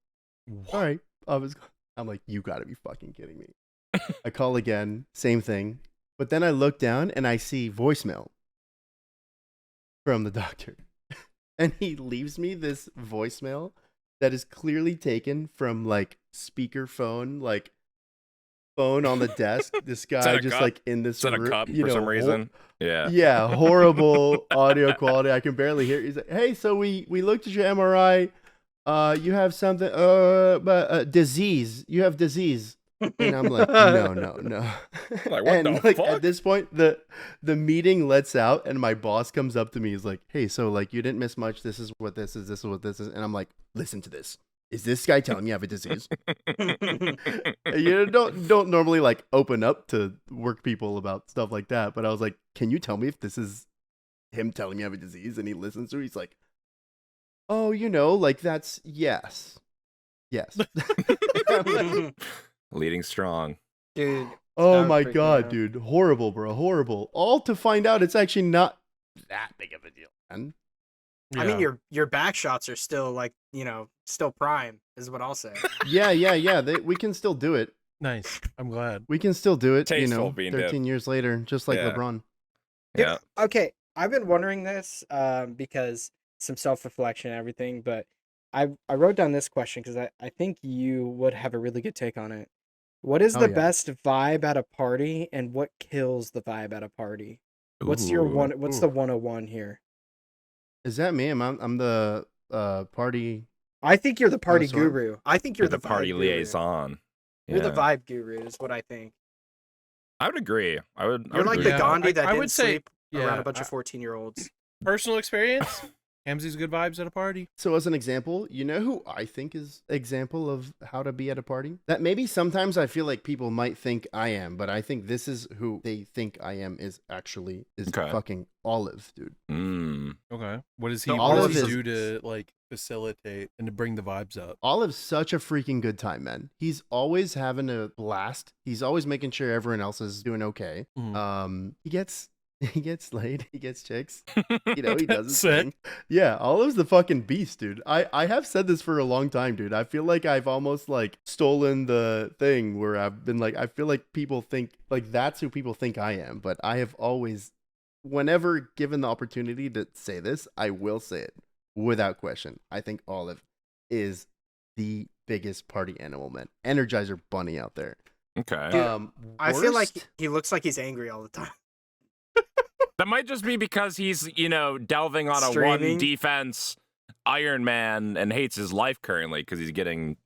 What? All right, I'm like, you gotta be fucking kidding me. I call again, same thing. But then I look down and I see voicemail from the doctor. And he leaves me this voicemail that is clearly taken from like speakerphone, like phone on the desk. This guy just like in this room, a cup for some reason. Yeah, horrible audio quality. I can barely hear. He's like, "Hey, so we looked at your MRI. You have something, but disease. You have disease." And I'm like, no. Like, what the fuck? At this point, the meeting lets out, and my boss comes up to me. He's like, "Hey, so like you didn't miss much. This is what this is. This is what this is." And I'm like, "Listen to this. Is this guy telling me I have a disease?" You don't normally like open up to work people about stuff like that, but I was like, "Can you tell me if this is him telling me I have a disease?" And he listens to it. He's like, "Oh, like that's yes." Leading strong, dude. Oh my god, dude, horrible, bro, horrible. All to find out it's actually not that big of a deal, man. Yeah. I mean, your back shots are still like still prime, is what I'll say. Yeah. We can still do it. Nice. I'm glad we can still do it. Tasteful, 13 years later, just like LeBron. Yeah. Okay, I've been wondering this because some self-reflection and everything, but I wrote down this question because I think you would have a really good take on it. What is the best vibe at a party, and what kills the vibe at a party? What's the 101 here? Is that me? I'm the party. I think you're the party guru. I think you're the party liaison. You're the vibe guru, is what I think. I would agree. You're like the Gandhi that didn't sleep Yeah, around a bunch of 14-year-olds. Personal experience? Hamsey's good vibes at a party. So as an example, you know who I think is example of how to be at a party? That maybe sometimes I feel like people might think I am, but I think this is who they think I am is actually fucking Olive, dude. Okay. What does he, So what Olive does he is- do to like facilitate and to bring the vibes up? Olive's such a freaking good time, man. He's always having a blast. He's always making sure everyone else is doing okay. He gets laid. He gets chicks. You know, he does his Sick. thing. Yeah, Olive's the fucking beast, dude. I have said this for a long time, dude. I feel like I've almost like stolen the thing where I've been like, I feel like people think like that's who people think I am, but I have always, whenever given the opportunity to say this, I will say it without question. I think Olive is the biggest party animal, man. Energizer bunny out there. Okay. Dude, I feel like worst- he looks like he's angry all the time. That might just be because he's, you know, delving on a Streaming? one defense Iron Man and hates his life currently because he's getting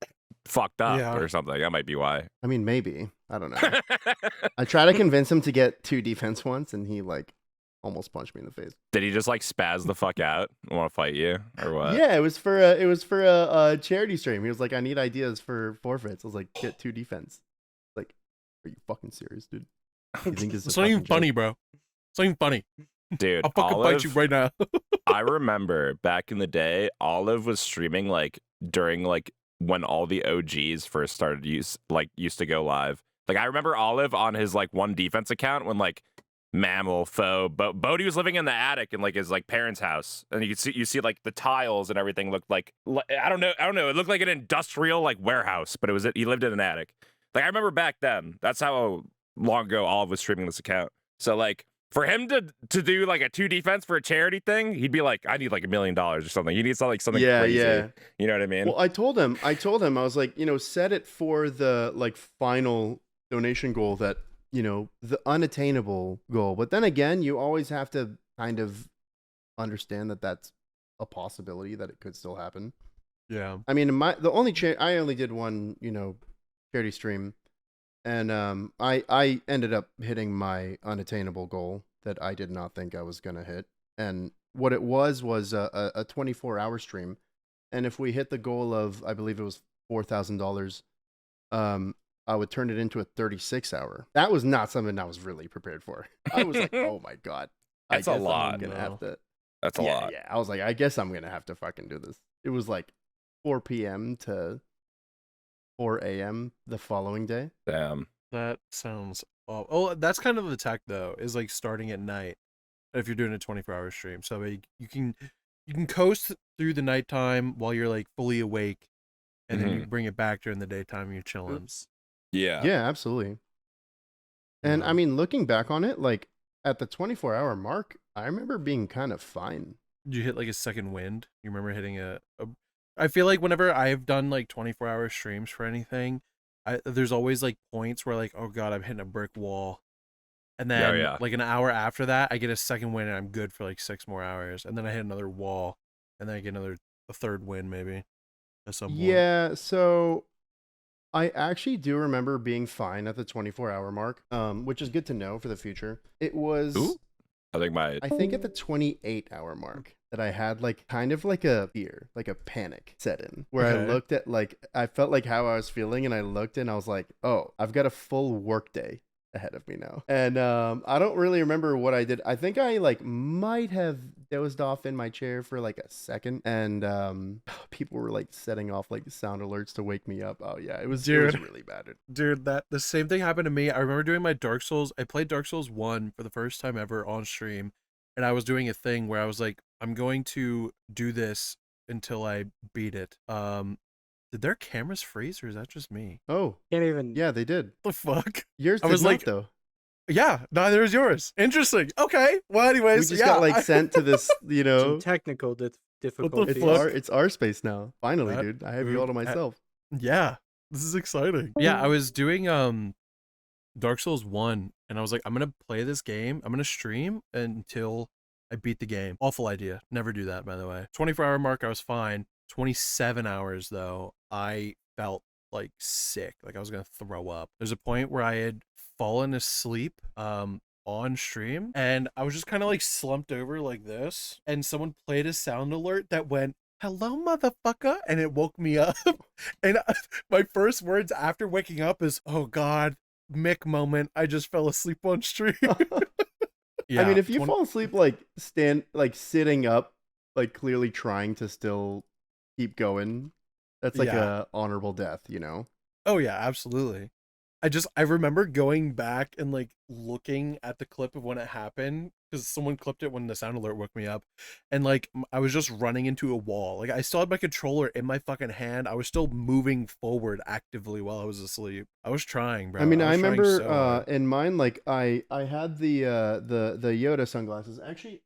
fucked up Yeah. or something. That might be why. I mean, maybe. I don't know. I try to convince him to get 2 defense once, and he like almost punched me in the face. Did he just like spaz the fuck out and want to fight you or what? Yeah, it was for a charity stream. He was like, I need ideas for forfeits. I was like, get 2 defense. Like, are you fucking serious, dude? You think this is It's a not even fucking joke? funny, bro. It's not even funny. Dude, I'll fucking Olive, bite you right now. I remember back in the day, Olive was streaming like during like when all the OGs first started used to go live. Like I remember Olive on his like one defense account when like Mammal, Foe, Bodhi was living in the attic in like his like parents' house, and you see like the tiles and everything looked like I don't know. It looked like an industrial like warehouse, but he lived in an attic. Like I remember back then. That's how long ago Olive was streaming this account. So like for him to do like a 2 defense for a charity thing, he'd be like, I need like $1 million or something. He needs something Yeah, crazy. yeah. You know what I mean? Well, I told him, I was like, you know, set it for the like final donation goal that, you know, the unattainable goal. But then again, you always have to kind of understand that that's a possibility that it could still happen. Yeah. I mean, I only did one, you know, charity stream, and I ended up hitting my unattainable goal that I did not think I was gonna hit. And what it was a 24-hour stream, and if we hit the goal of, I believe it was $4,000, I would turn it into a 36-hour. That was not something I was really prepared for. I was like, oh my god, That's a I guess lot, I'm gonna bro. have to. That's a lot. Yeah, I was like, I guess I'm gonna have to fucking do this. It was like 4 p.m. to 4 a.m. the following day. Damn. That sounds oh, that's kind of the tech though, is like starting at night if you're doing a 24-hour stream. So like, you can coast through the nighttime while you're like fully awake, and then you bring it back during the daytime and you're chilling. Oops. Yeah. Yeah, absolutely. And I mean, looking back on it, like at the 24-hour mark, I remember being kind of fine. Did you hit like a second wind? You remember hitting a I feel like whenever I've done like 24-hour streams for anything, there's always like points where like, oh god, I'm hitting a brick wall. And then like an hour after that, I get a second win and I'm good for like 6 more hours. And then I hit another wall, and then I get a third win maybe at some point. Yeah, so I actually do remember being fine at the 24-hour mark, which is good to know for the future. It was, Ooh. I think at the 28-hour mark that I had like kind of like a fear, like a panic set in, where I Okay. looked at like, I felt like how I was feeling, and I looked and I was like, oh, I've got a full work day ahead of me now. And I don't really remember what I did. I think I like might have dozed off in my chair for like a second, and people were like setting off like sound alerts to wake me up. Oh yeah, it was really bad. Dude, the same thing happened to me. I remember doing my Dark Souls. I played Dark Souls 1 for the first time ever on stream, and I was doing a thing where I was like, I'm going to do this until I beat it. Did their cameras freeze, or is that just me? Oh Can't even. yeah, they did. The fuck? Yours I did was not, like- though. Yeah, neither is yours. Interesting. Okay. Well, We anyways, just got like sent to this, you know. Some technical difficulties. fuck? It's our space now. Finally, That- dude. I have you all to myself. Yeah, this is exciting. Yeah, I was doing Dark Souls 1, and I was like, I'm gonna play this game. I'm gonna stream until I beat the game. Awful idea. Never do that, by the way. 24-hour mark, I was fine. 27 hours though, I felt like sick, like I was gonna throw up. There's a point where I had fallen asleep on stream, and I was just kind of like slumped over like this, and someone played a sound alert that went, "Hello, motherfucker," and it woke me up. And my first words after waking up is, "Oh god, Mick moment, I just fell asleep on stream." I mean, if you fall asleep like sitting up like clearly trying to still keep going. That's like Yeah. a honorable death, you know? Oh yeah, absolutely. I remember going back and like looking at the clip of when it happened because someone clipped it when the sound alert woke me up, and like I was just running into a wall. Like I still had my controller in my fucking hand. I was still moving forward actively while I was asleep. I was trying, bro. I mean, I was trying remember so hard. in mine, like I had the Yoda sunglasses. Actually,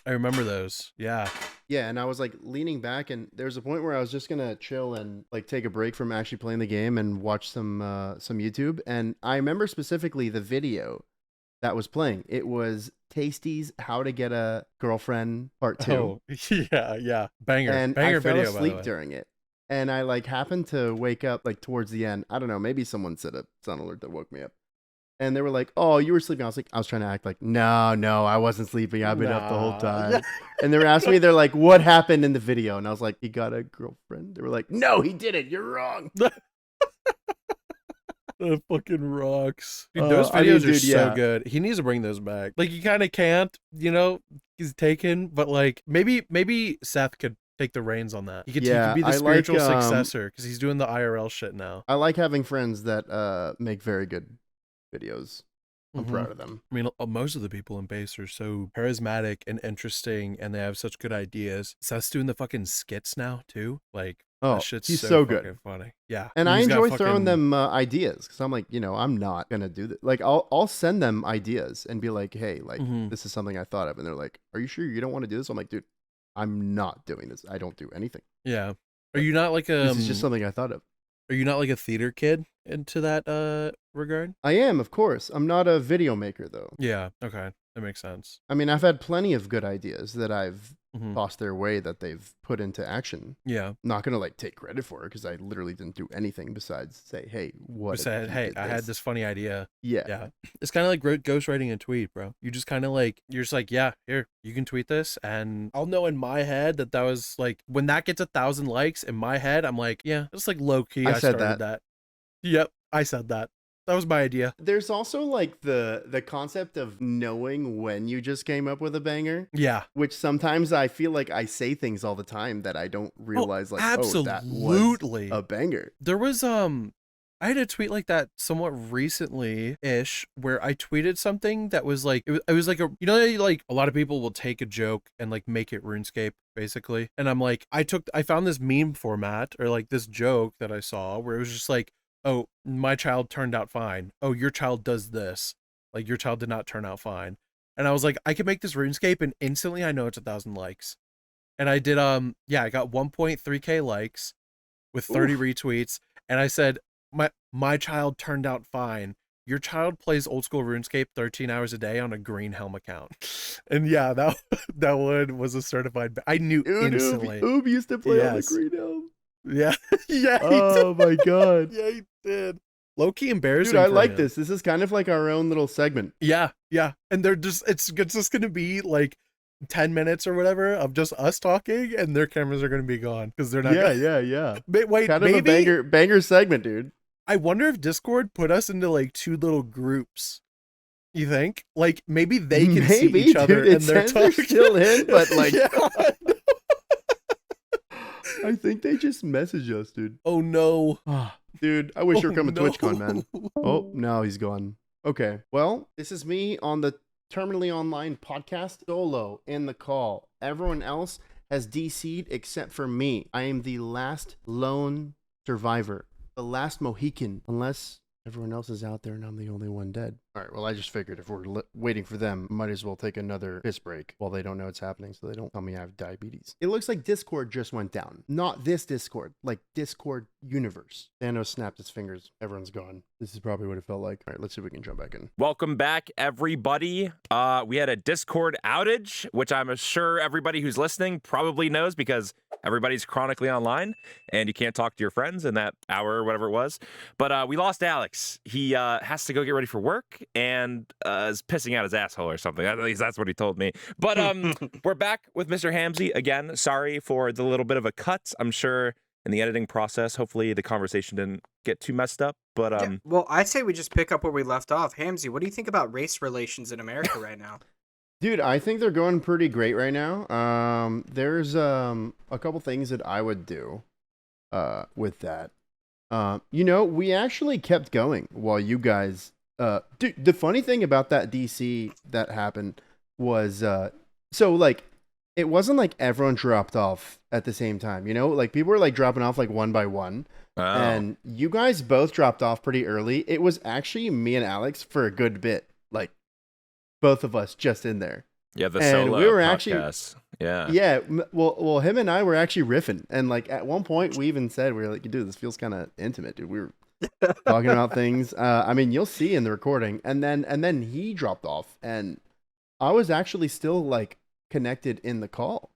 I remember those. Yeah. yeah, and I was like leaning back, and there was a point where I was just gonna chill and like take a break from actually playing the game and watch some YouTube. And I remember specifically the video that was playing. It was Tasty's "How to Get a Girlfriend" Part 2. Oh yeah. Banger. And Banger I fell video, by the asleep way. during it. And I like happened to wake up like towards the end. I don't know, maybe someone set a sound alert that woke me up. And they were like, "Oh, you were sleeping." I was like, I was trying to act like, no, I wasn't sleeping. I've been up the whole Nah. time. And they were asking me, they're like, "What happened in the video?" And I was like, "He got a girlfriend." They were like, "No, he didn't. You're wrong." That fucking rocks. Dude, those videos are so good. He needs to bring those back. Like, you kind of can't, you know, he's taken, but like maybe Seth could take the reins on that. He could be the spiritual successor because he's doing the IRL shit now. I like having friends that make very good videos. I'm proud of them. I mean, most of the people in base are so charismatic and interesting, and they have such good ideas. Seth's doing the fucking skits now too. Like, oh, that shit's he's so so fucking good, funny. Yeah, and I enjoy throwing them ideas because I'm like, you know, I'm not gonna do that. Like, I'll send them ideas and be like, hey, like this is something I thought of, and they're like, are you sure you don't want to do this? I'm like, dude, I'm not doing this. I don't do anything. Yeah. Are you not like a? This is just something I thought of. Are you not like a theater kid into that regard? I am, of course. I'm not a video maker though. Yeah. Okay, that makes sense. I mean, I've had plenty of good ideas that I've tossed their way that they've put into action. Yeah. Not gonna like take credit for it because I literally didn't do anything besides say, hey, what? Said, hey, I had this funny idea. Yeah. Yeah. It's kind of like ghostwriting a tweet, bro. You just kind of like, you're just like, yeah, here, you can tweet this. And I'll know in my head that was like, when that gets 1,000 likes in my head, I'm like, yeah, it's like low key. I started that. Yep. I said that. That was my idea. There's also like the concept of knowing when you just came up with a banger. Yeah. Which sometimes I feel like I say things all the time that I don't realize absolutely. that was a banger. There was I had a tweet like that somewhat recently-ish where I tweeted something that was like it was like like a lot of people will take a joke and like make it RuneScape basically. And I'm like I found this meme format or like this joke that I saw where it was just like, oh, my child turned out fine. Oh, your child does this. Like, your child did not turn out fine. And I was like, I can make this RuneScape and instantly I know it's 1,000 likes. And I did, I got 1.3K likes with 30 retweets. And I said, my child turned out fine. Your child plays Old School RuneScape 13 hours a day on a green helm account. And yeah, that one was a certified. I knew instantly. Oob used to play on the green helm. Yeah. Yeah. Oh my god. Yeah, he did. Low key embarrassing. Dude, I like this. This is kind of like our own little segment. Yeah. And they're just it's just gonna be like 10 minutes or whatever of just us talking, and their cameras are gonna be gone because they're not. Yeah. Wait, kind of maybe a banger segment, dude. I wonder if Discord put us into like two little groups. You think? Like maybe they can see each other and they're talking. Still in, but like. I think they just messaged us, dude. Oh no. Dude, I wish you were coming to TwitchCon, man. Oh, no, he's gone. Okay. Well, this is me on the Terminally Online podcast solo in the call. Everyone else has DC'd except for me. I am the last lone survivor. The last Mohican. Unless everyone else is out there and I'm the only one dead. All right, well, I just figured if we're waiting for them, might as well take another piss break while they don't know it's happening so they don't tell me I have diabetes. It looks like Discord just went down. Not this Discord, like Discord universe. Thanos snapped his fingers. Everyone's gone. This is probably what it felt like. All right, let's see if we can jump back in. Welcome back, everybody. We had a Discord outage, which I'm sure everybody who's listening probably knows because everybody's chronically online and you can't talk to your friends in that hour or whatever it was. But we lost Alex. He has to go get ready for work and is pissing out his asshole or something. At least that's what he told me. But we're back with Mr. Hamsey again. Sorry for the little bit of a cut. I'm sure in the editing process, hopefully the conversation didn't get too messed up. But well, I'd say we just pick up where we left off. Hamsey, what do you think about race relations in America right now? Dude, I think they're going pretty great right now. There's a couple things that I would do with that. We actually kept going while you guys dude, the funny thing about that DC that happened was so like it wasn't like everyone dropped off at the same time, like people were like dropping off like one by one. Oh. And you guys both dropped off pretty early. It was actually me and Alex for a good bit, like both of us just in there. Yeah, the and solo we were podcast. Yeah. Well, him and I were actually riffing, and like at one point we even said we were like, dude, this feels kind of intimate, dude. We were talking about things. I mean, you'll see in the recording, and then he dropped off, and I was actually still like connected in the call.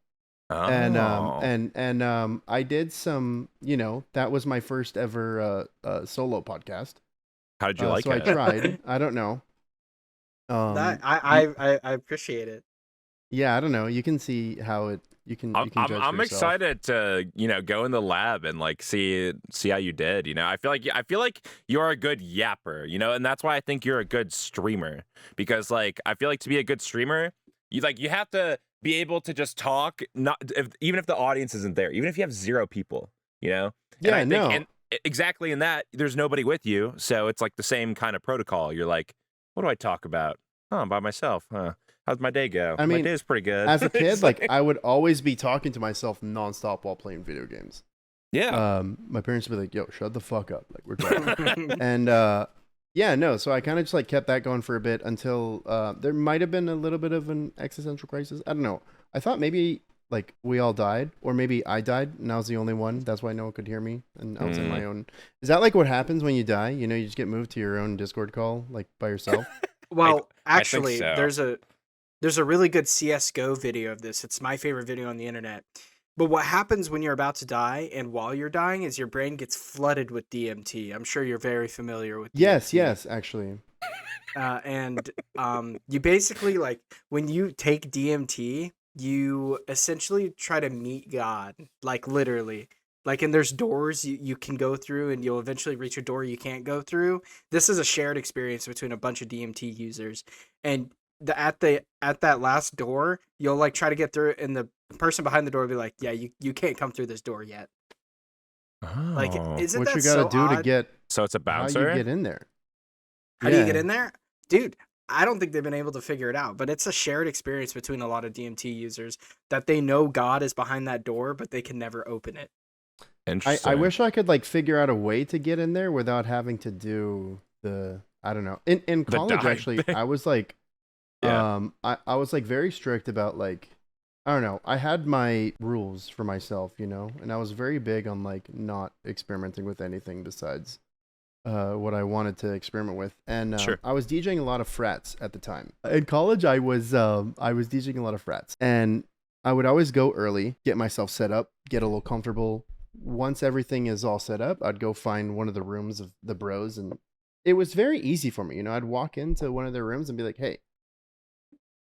Oh. And I did some, that was my first ever solo podcast. How did you like it? So I tried. I don't know. I appreciate it. Yeah, I don't know. You can see how it. You can judge I'm yourself. excited to go in the lab and like see how you did. I feel like you're a good yapper. And that's why I think you're a good streamer, because like I feel like to be a good streamer, you have to be able to just talk, even if the audience isn't there, even if you have 0 people. Yeah, and exactly in that there's nobody with you, so it's like the same kind of protocol. You're like, what do I talk about? Oh, I'm by myself. Huh? How's my day go? I mean, my day's pretty good. As a kid, like I would always be talking to myself nonstop while playing video games. Yeah. My parents would be like, "Yo, shut the fuck up!" Like we're talking. And so I kind of just like kept that going for a bit until there might have been a little bit of an existential crisis. I don't know. I thought maybe like we all died, or maybe I died and I was the only one. That's why no one could hear me, and I was in my own. Is that like what happens when you die? You just get moved to your own Discord call, like by yourself. Well, I actually, think so. there's a really good CS:GO video of this. It's my favorite video on the internet. But what happens when you're about to die and while you're dying is your brain gets flooded with DMT. I'm sure you're very familiar with DMT. Yes, actually. And you basically, like, when you take DMT, you essentially try to meet God, like literally. Like, and there's doors you can go through, and you'll eventually reach a door you can't go through. This is a shared experience between a bunch of DMT users. And at that last door, you'll like try to get through it, and the person behind the door will be like, "Yeah, you can't come through this door yet." Oh. Like, isn't What that you gotta so do odd? to get? So it's a bouncer? How you get in there? How do you get in there, dude? I don't think they've been able to figure it out, but it's a shared experience between a lot of DMT users that they know God is behind that door, but they can never open it. I wish I could like figure out a way to get in there without having to do I don't know. In college, actually, I was like, I was like very strict about like, I don't know. I had my rules for myself, and I was very big on like not experimenting with anything besides what I wanted to experiment with. And Sure. I was DJing a lot of frats at the time. In college, I was DJing a lot of frats, and I would always go early, get myself set up, get a little comfortable. Once everything is all set up, I'd go find one of the rooms of the bros, and it was very easy for me. I'd walk into one of their rooms and be like, "Hey,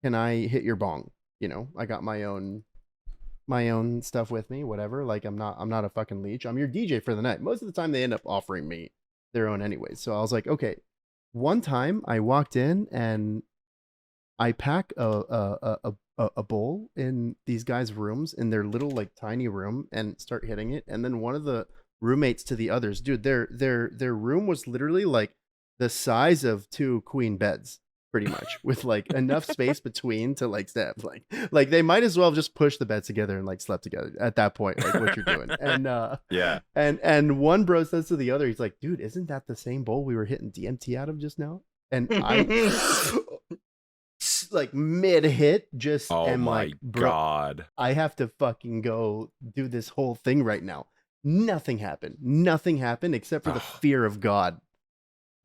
can I hit your bong?" I got my own stuff with me, whatever. Like I'm not a fucking leech. I'm your DJ for the night. Most of the time they end up offering me their own anyways. So I was like, okay. One time I walked in and I pack a bowl in these guys' rooms in their little like tiny room and start hitting it. And then one of the roommates to the others, dude, their room was literally like the size of 2 queen beds, pretty much, with like enough space between to like step. Like they might as well have just pushed the beds together and like slept together at that point, like what you're doing. And yeah. And one bro says to the other, he's like, dude, isn't that the same bowl we were hitting DMT out of just now? And I like mid hit just am like, bro, God, I have to fucking go do this whole thing right now. Nothing happened except for the fear of God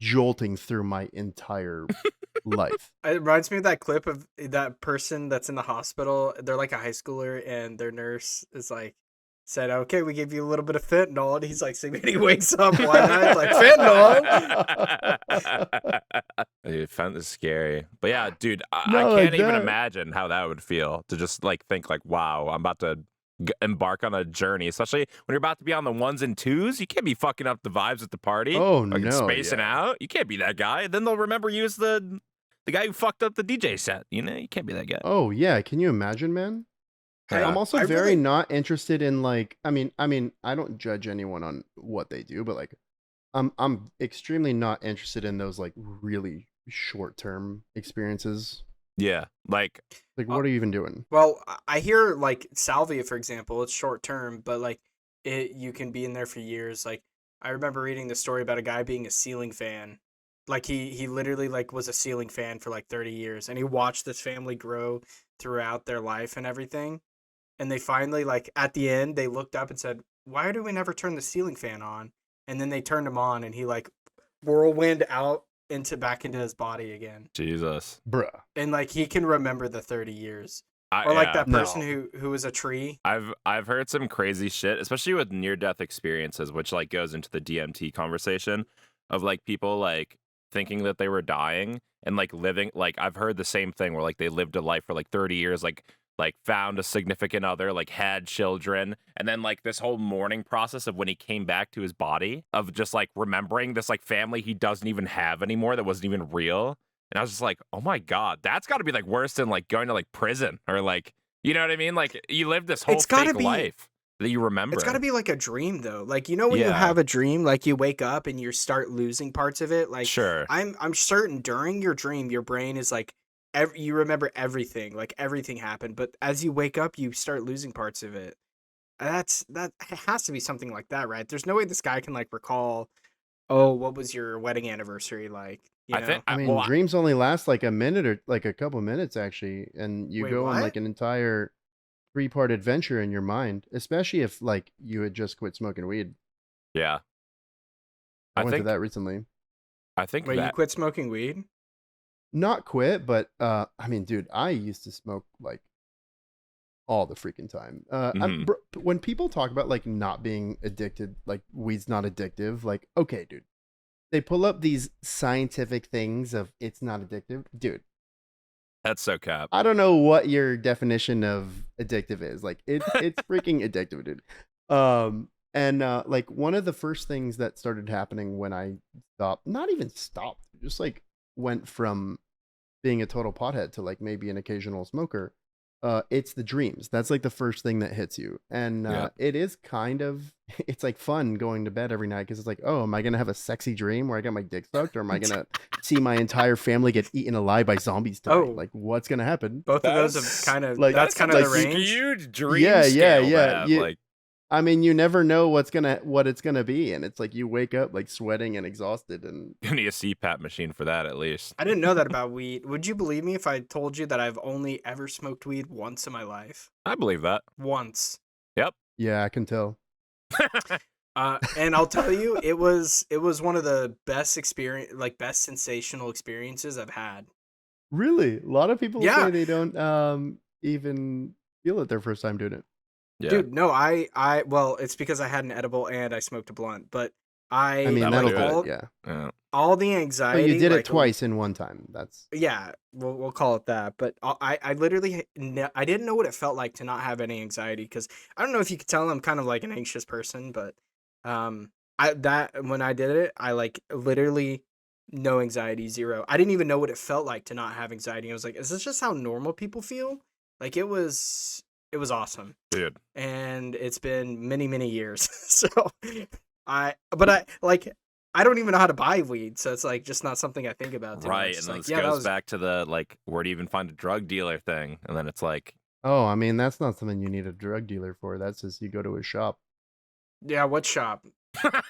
jolting through my entire life. It reminds me of that clip of that person that's in the hospital. They're like a high schooler, and their nurse is like, said, "Okay, we give you a little bit of fentanyl," and he's like, "See, he wakes up one night like fentanyl." Dude, fentanyl is scary, but yeah, dude, I No, can't like even that. imagine how that would feel to just like think like, wow, I'm about to embark on a journey, especially when you're about to be on the 1s and 2s. You can't be fucking up the vibes at the party. Oh like no, spacing yeah. out. You can't be that guy. Then they'll remember you as the The guy who fucked up the DJ set. You know, you can't be that guy. Oh yeah, can you imagine, man? Yeah. I'm also I very really- not interested in like. I mean, I don't judge anyone on what they do, but like, I'm extremely not interested in those like really short term experiences. Yeah, like Like, what are you even doing? Well, I hear like salvia, for example, it's short term, but like you can be in there for years. Like I remember reading the story about a guy being a ceiling fan. Like he literally like was a ceiling fan for like 30 years, and he watched this family grow throughout their life and everything. And they finally, like at the end, they looked up and said, "Why do we never turn the ceiling fan on?" And then they turned him on, and he like whirlwind out back into his body again. Jesus. Bruh. And like he can remember the 30 years. I, Or like yeah. that person No. who was a tree. I've heard some crazy shit, especially with near death experiences, which like goes into the DMT conversation of like people like thinking that they were dying and like living. Like I've heard the same thing where like they lived a life for like 30 years, like found a significant other, like had children, and then like this whole mourning process of when he came back to his body of just like remembering this like family he doesn't even have anymore that wasn't even real. And I was just like, oh my God, that's got to be like worse than like going to like prison or like, you know what I mean? Like you live this whole It's gotta fake be- life that you remember. It's got to be like a dream though. Like you know when you Yeah. have a dream, like you wake up and you start losing parts of it. Like Sure. I'm certain during your dream, your brain is like you remember everything, like everything happened. But as you wake up, you start losing parts of it. That it has to be something like that, right? There's no way this guy can like recall. Oh, what was your wedding anniversary like? You I know? think I mean, well, dreams only last like a minute or like a couple minutes actually, and you Wait, go on what? like an entire 3-part adventure in your mind, especially if like you had just quit smoking weed. yeah. I I went think through that recently. I think Wait, you that quit smoking weed? Not quit, but I mean, dude, I used to smoke like all the freaking time. Mhm. When people talk about like not being addicted, like weed's not addictive, like okay, dude. They pull up these scientific things of it's not addictive, dude. that's so cap. I don't know what your definition of addictive is. Like it's freaking addictive, dude. And like one of the first things that started happening when I stopped, not even stopped, just like went from being a total pothead to like maybe an occasional smoker. It's the dreams. That's like the first thing that hits you. And Yeah. it is kind of, it's like fun going to bed every night because it's like, oh, am I going to have a sexy dream where I got my dick sucked, or am I going to see my entire family get eaten alive by zombies tonight? Oh. Like, what's going to happen? Both of those That's- have kind of like- that's kind of like the range. Huge dream Yeah, scale to yeah. have, You- like I mean, you never know what it's gonna be, and it's like you wake up like sweating and exhausted, and you need a CPAP machine for that at least. I didn't know that about weed. Would you believe me if I told you that I've only ever smoked weed once in my life? I believe that. Once. yeah, I can tell. And I'll tell you, it was one of the best best sensational experiences I've had. Really, a lot of people Yeah. say they don't even feel it their first time doing it. Yeah. Dude, no, well, it's because I had an edible and I smoked a blunt, but I mean, That that'll would do do it. Yeah, Yeah. all the but anxiety. you did it like, twice in one time. That's Yeah, we'll call it that. But I literally I didn't know what it felt like to not have any anxiety, because I don't know if you could tell I'm kind of like an anxious person, but when I did it, I like literally no anxiety, zero. I didn't even know what it felt like to not have anxiety. I was like, is this just how normal people feel? Like it was awesome. Dude. And it's been many years. So I don't even know how to buy weed, so it's like just not something I think about too Right. much. And It's then like, this yeah, that goes was back to the like, where do you even find a drug dealer thing? And then it's like oh, I mean, that's not something you need a drug dealer for. That's just you go to a shop, yeah, what shop? the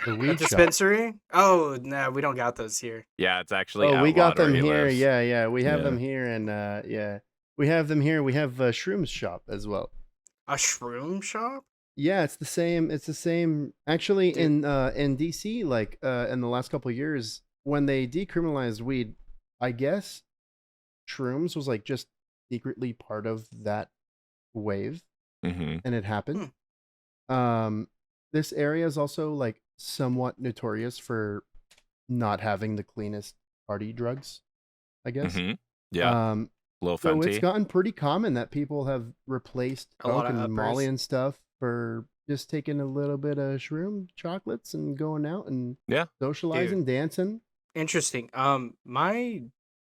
A weed shop. dispensary? Oh, no, we don't got those here. yeah, it's actually Oh, we got outlawed where them he here. lives. Yeah, we have Yeah. them here, and yeah, we have them here. We have a shrooms shop as well. A shroom shop? Yeah, it's the same. It's the same. Actually, Dude. in DC, like in the last couple of years, when they decriminalized weed, I guess shrooms was like just secretly part of that wave, Mm-hmm. and it happened. This area is also like somewhat notorious for not having the cleanest party drugs, I guess. Mm-hmm. Yeah. Low So Fenty. it's gotten pretty common that people have replaced A lot coke of and Molly uppers. and stuff for just taking a little bit of shroom chocolates and going out and Yeah. socializing, dancing. Interesting. My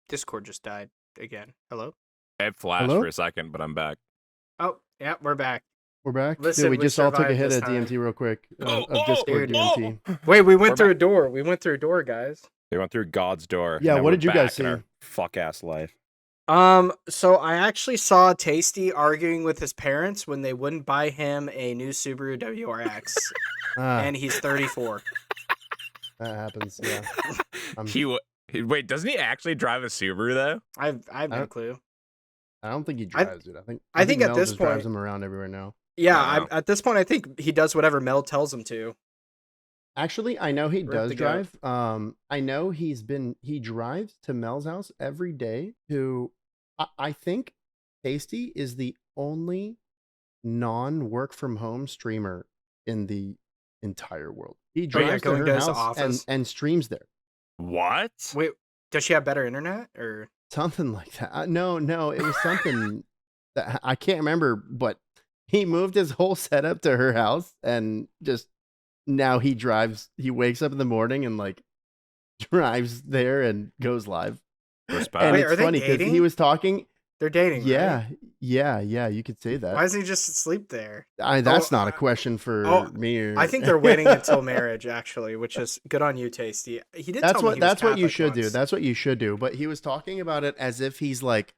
Discord just died again. Hello? It flashed Hello? for a second, but I'm back. Oh, yeah, we're back. We're back. Listen, Dude, we we just all took a survived hit this of DMT time. real quick. Oh, Of Discord dude. DMT. Wait, we We're went through a back. door. We went through a door, guys. They went through God's door. Yeah, Now what we're did you guys back in see? our fuck-ass life. So I actually saw Tasty arguing with his parents when they wouldn't buy him a new Subaru WRX, and he's 34. That happens, yeah. Wait, doesn't he actually drive a Subaru though? I've no clue. I don't think he drives it. I think at Mel this just point drives him around everywhere now. Yeah, Wow. at this point, I think he does whatever Mel tells him to. Actually, I know he Rip does the goat. drive. I know he drives to Mel's house every day to, I think Tasty is the only non-work from home streamer in the entire world. He drives to going her to his house office. and streams there. What? Wait, does she have better internet or? Something like that. No, it was something that I can't remember, but he moved his whole setup to her house and just now he wakes up in the morning and like drives there and goes live. Respect. And Wait, it's are they funny because he dating? was talking. They're dating. Yeah, right? yeah, you could say that. Why doesn't he just sleep there? That's not a question for me. Or... I think they're waiting until marriage, actually, which is good on you, Tasty. He did. That's tell what me he was you Catholic should do. once. That's what you should do. But he was talking about it as if he's like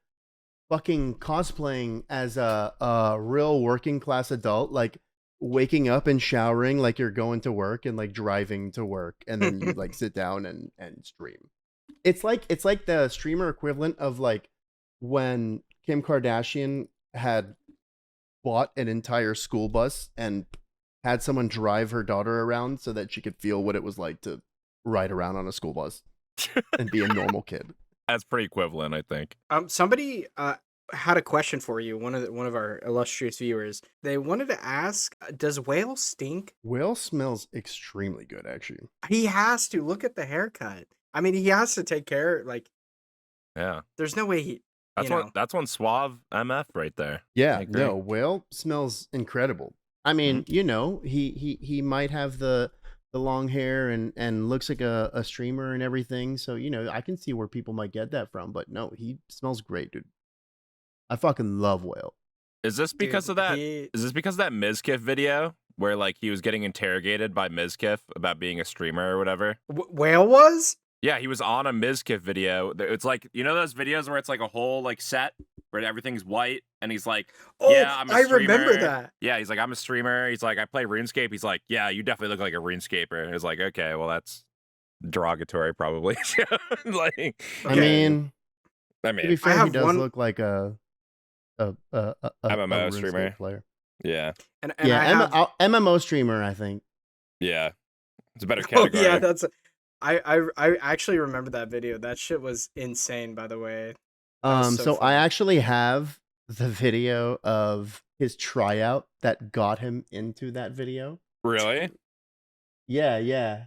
fucking cosplaying as a real working class adult, like waking up and showering like you're going to work and like driving to work, and then you like sit down and stream. It's like the streamer equivalent of like when Kim Kardashian had bought an entire school bus and had someone drive her daughter around so that she could feel what it was like to ride around on a school bus and be a normal kid. That's pretty equivalent, I think. Somebody had a question for you. One of our illustrious viewers. They wanted to ask, does Whale stink? Whale smells extremely good, actually. He has to. Look at the haircut. I mean, he has to take care. Like, Yeah. there's no way he. That's one suave MF right there. Yeah, I agree. no, Whale smells incredible. I mean, you know, he might have the long hair and looks like a streamer and everything. So, you know, I can see where people might get that from. But no, he smells great, dude. I fucking love Whale. Is this because of that? Is this because of that Mizkif video where like he was getting interrogated by Mizkif about being a streamer or whatever? Whale was? Yeah, he was on a Mizkif video. It's like, you know those videos where it's like a whole like set where everything's white and he's like, Oh, yeah, I'm a I streamer. remember that. Yeah, he's like, I'm a streamer. He's like, I play RuneScape. He's like, yeah, you definitely look like a RuneScaper. It's like, okay, well that's derogatory probably. Like, I mean, to be fair, he does look like a MMO streamer player. Yeah. And yeah, MMO streamer, I think. Yeah. It's a better category. Oh, yeah, that's. I actually remember that video. That shit was insane, by the way. So I actually have the video of his tryout that got him into that video. Really? Yeah.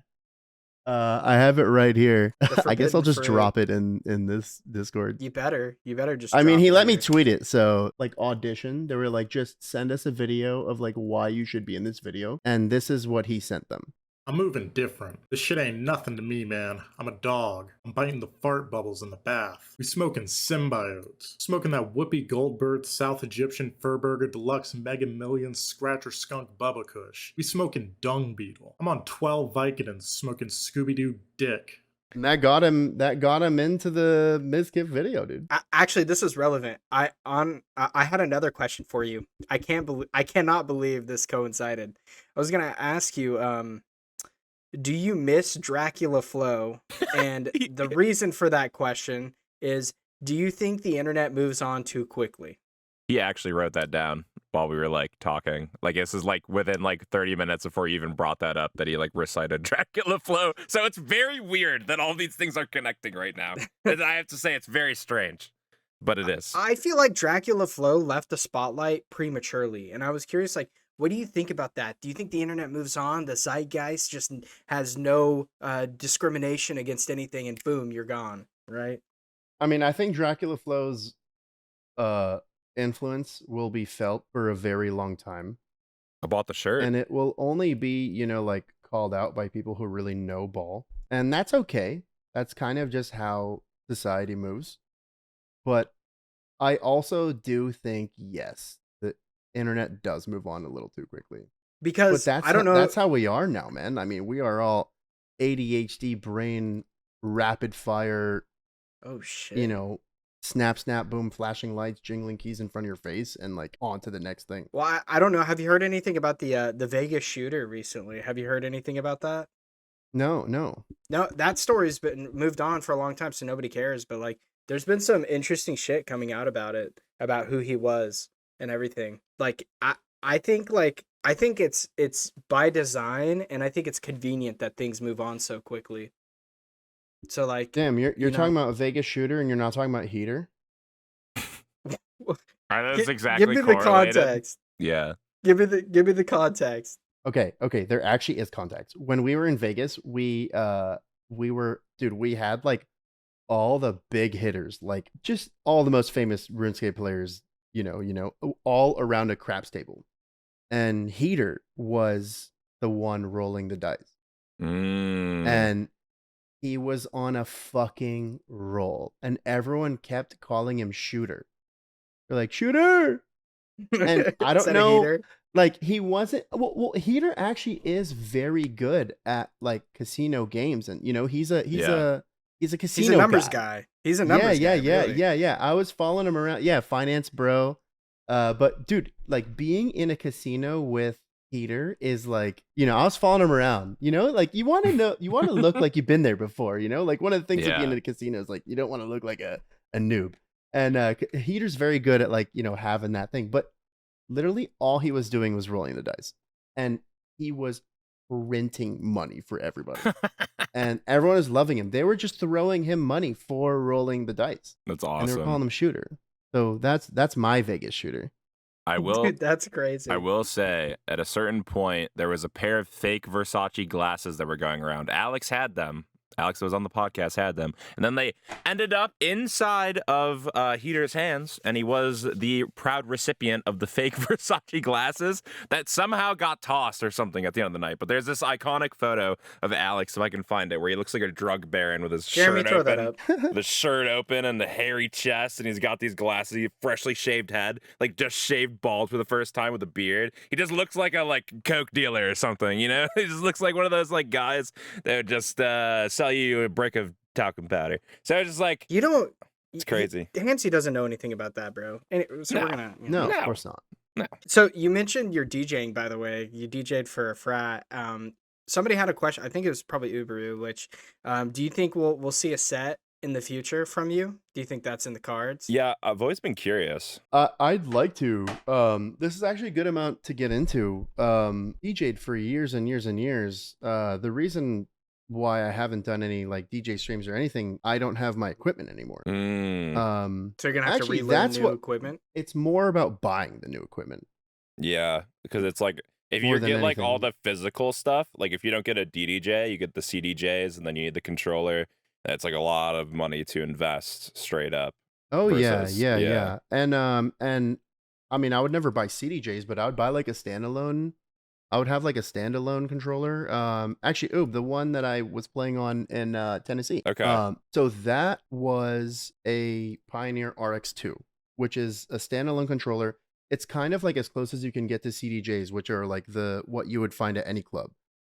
I have it right here. I guess I'll just fruit. drop it in this Discord. You better just. I mean, drop he it let me here. tweet it. So like audition, they were like, just send us a video of like why you should be in this video, and this is what he sent them. I'm moving different. This shit ain't nothing to me, man. I'm a dog. I'm biting the fart bubbles in the bath. We smoking symbiotes. Smoking that Whoopi Goldberg South Egyptian Furburger Deluxe Mega Million Scratcher Skunk Bubba Kush. We smoking Dung Beetle. I'm on 12 Vicodins smoking Scooby-Doo dick. And that got him into the Mizkif video, dude. Actually, this is relevant. I had another question for you. I cannot believe this coincided. I was gonna ask you, do you miss Dracula Flow? And the reason for that question is, do you think the internet moves on too quickly? He actually wrote that down while we were like talking. Like this is like within like 30 minutes before you even brought that up that he like recited Dracula Flow. So it's very weird that all these things are connecting right now. And I have to say it's very strange, but it is. I feel like Dracula Flow left the spotlight prematurely, and I was curious, like, what do you think about that? Do you think the internet moves on? The zeitgeist just has no discrimination against anything, and boom, you're gone, right? I mean, I think Dracula Flow's influence will be felt for a very long time. I bought the shirt. And it will only be, you know, like called out by people who really know ball. And that's okay. That's kind of just how society moves. But I also do think, yes, the internet does move on a little too quickly. Because But I don't know. that's how we are now, man. I mean, we are all ADHD brain, rapid fire, Oh shit. you know, snap, snap, boom, flashing lights, jingling keys in front of your face, and like on to the next thing. Well, I don't know. Have you heard anything about the Vegas shooter recently? Have you heard anything about that? No. No, that story's been moved on for a long time, so nobody cares. But like, there's been some interesting shit coming out about it, about who he was and everything. Like, I think it's by design, and I think it's convenient that things move on so quickly. So like, Damn, you're you talking know, about a Vegas shooter, and you're not talking about Heater. That's exactly give me the correlated. context. Yeah. Give me the context. Okay, there actually is context. When we were in Vegas, we had like all the big hitters, like just all the most famous RuneScape players, all around a craps table. And Heater was the one rolling the dice. And he was on a fucking roll. And everyone kept calling him Shooter. They're like, Shooter! And I don't know. Like, he wasn't. Well, Heater actually is very good at like casino games, and he's a casino. He's a numbers guy. He's a numbers guy. Yeah. I was following him around. Yeah, finance bro. But dude, like being in a casino with Heater is like, I was following him around. Like you want to look like you've been there before. Like one of the things of being in a casino is like you don't want to look like a noob. And Heater's very good at like having that thing, but literally all he was doing was rolling the dice, and he was printing money for everybody. And everyone was loving him. They were just throwing him money for rolling the dice. That's awesome. And they were calling him Shooter. So that's my Vegas shooter. I will. Dude, that's crazy. I will say, at a certain point, there was a pair of fake Versace glasses that were going around. Alex had them. Alex was on the podcast, had them. And then they ended up inside of Heater's hands, and he was the proud recipient of the fake Versace glasses that somehow got tossed or something at the end of the night. But there's this iconic photo of Alex, if I can find it, where he looks like a drug baron with his Jeremy, shirt throw open. that up. The shirt open and the hairy chest, and he's got these glasses, freshly shaved head, like just shaved bald for the first time with a beard. He just looks like a coke dealer or something, He just looks like one of those guys that would just sell you a brick of talcum powder. So I was just like, it's crazy. Hamsey doesn't know anything about that, bro. So No. we're gonna No, of course not. No. So you mentioned your DJing, by the way. You DJ'd for a frat. Somebody had a question. I think it was probably Ubaru. Which, do you think we'll see a set in the future from you? Do you think that's in the cards? Yeah, I've always been curious. I'd like to. This is actually a good amount to get into. DJ'd for years and years and years. The reason why I haven't done any DJ streams or anything, I don't have my equipment anymore. So you're gonna have actually, to relearn new equipment. It's more about buying the new equipment. Yeah, because it's like if More you than get all anything. the physical stuff, if you don't get a DDJ, you get the CDJs, and then you need the controller. That's a lot of money to invest straight up. Oh versus- yeah. And I mean, I would never buy CDJs, but I would buy a standalone. I would have a standalone controller. Actually, the one that I was playing on in Tennessee. Okay. So that was a Pioneer RX2, which is a standalone controller. It's kind of as close as you can get to CDJs, which are what you would find at any club.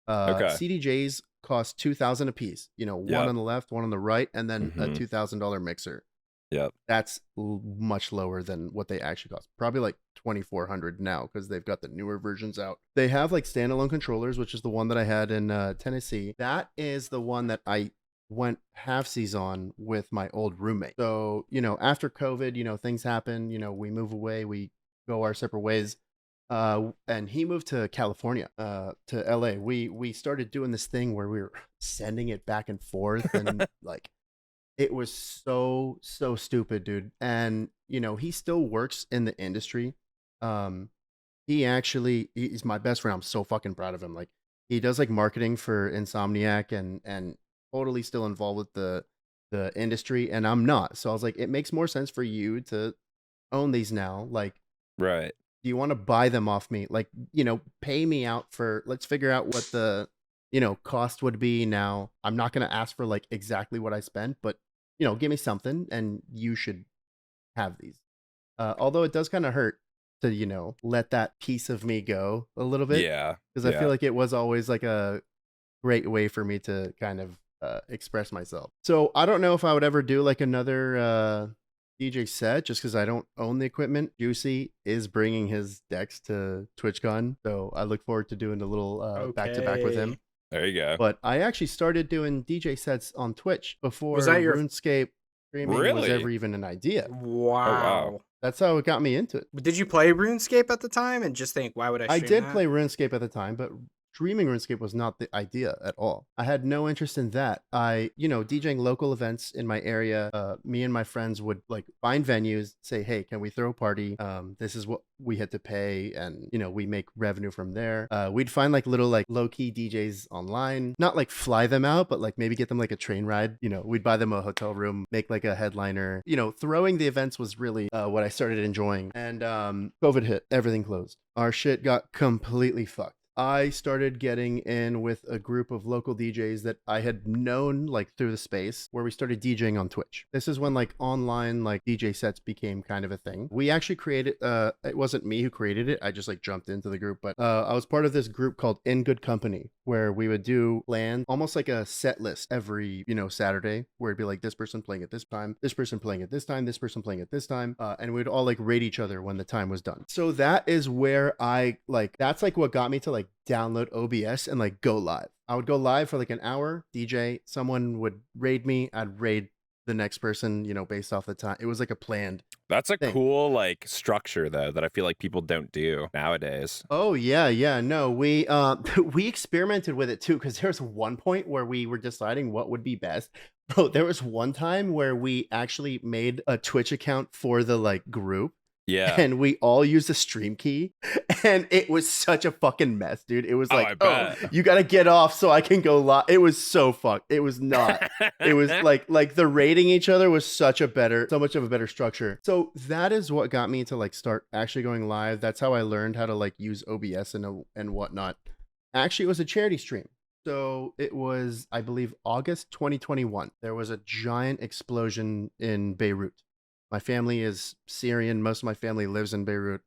Okay. CDJs cost $2,000 a piece. One Yep. on the left, one on the right, and then a Mhm. $2,000 mixer. Yep. That's much lower than what they actually cost. Probably $2,400 now because they've got the newer versions out. They have standalone controllers, which is the one that I had in Tennessee. That is the one that I went halfsies on with my old roommate. So, after COVID, things happen, we move away, we go our separate ways. And he moved to California, to LA. We started doing this thing where we were sending it back and forth and it was so stupid, dude. And he still works in the industry. He's my best friend. I'm so fucking proud of him. He does marketing for Insomniac and totally still involved with the industry, and I'm not. So I was like, it makes more sense for you to own these now. Right. Do you want to buy them off me? Pay me out for, let's figure out what the cost would be now. I'm not going to ask for exactly what I spent, but give me something, and you should have these. Although it does kind of hurt to, let that piece of me go a little bit. Yeah. Because I feel like it was always like a great way for me to kind of express myself. So I don't know if I would ever do like another DJ set, just because I don't own the equipment. Juicy is bringing his decks to TwitchCon, so I look forward to doing a little back-to-back with him. There you go. But I actually started doing DJ sets on Twitch before Was that your RuneScape streaming was ever even an idea. Wow. Oh, wow. That's how it got me into it. Did you play RuneScape at the time and just think, why would I stream did that? play RuneScape at the time, but streaming RuneScape was not the idea at all. I had no interest in that. DJing local events in my area, me and my friends would like find venues, say, hey, can we throw a party? This is what we had to pay, and we make revenue from there. We'd find like little like low-key DJs online, not like fly them out, but like maybe get them like a train ride. We'd buy them a hotel room, make like a headliner. Throwing the events was really what I started enjoying. And COVID hit, everything closed. Our shit got completely fucked. I started getting in with a group of local DJs that I had known like through the space, where we started DJing on Twitch. This is when like online like DJ sets became kind of a thing. We actually created, it wasn't me who created it. I just like jumped into the group, but I was part of this group called In Good Company, where we would do land almost like a set list every, Saturday, where it'd be like this person playing at this time, this person playing at this time, this person playing at this time. And we'd all like rate each other when the time was done. So that is where that's like what got me to like download OBS and like go live. I would go live for like an hour, DJ, someone would raid me, I'd raid the next person, based off the time. It was like a planned That's a thing. cool like structure though that I feel like people don't do nowadays. Oh yeah. No, we we experimented with it too, because there was one point where we were deciding what would be best. Bro, there was one time where we actually made a Twitch account for the like group. Yeah. And we all used a stream key, and it was such a fucking mess, dude. It was like, you gotta get off so I can go live. It was so fucked. It was not. It was like the rating each other was so much of a better structure. So that is what got me to like start actually going live. That's how I learned how to like use OBS and whatnot. Actually, it was a charity stream. So it was, I believe, August 2021. There was a giant explosion in Beirut. My family is Syrian. Most of my family lives in Beirut.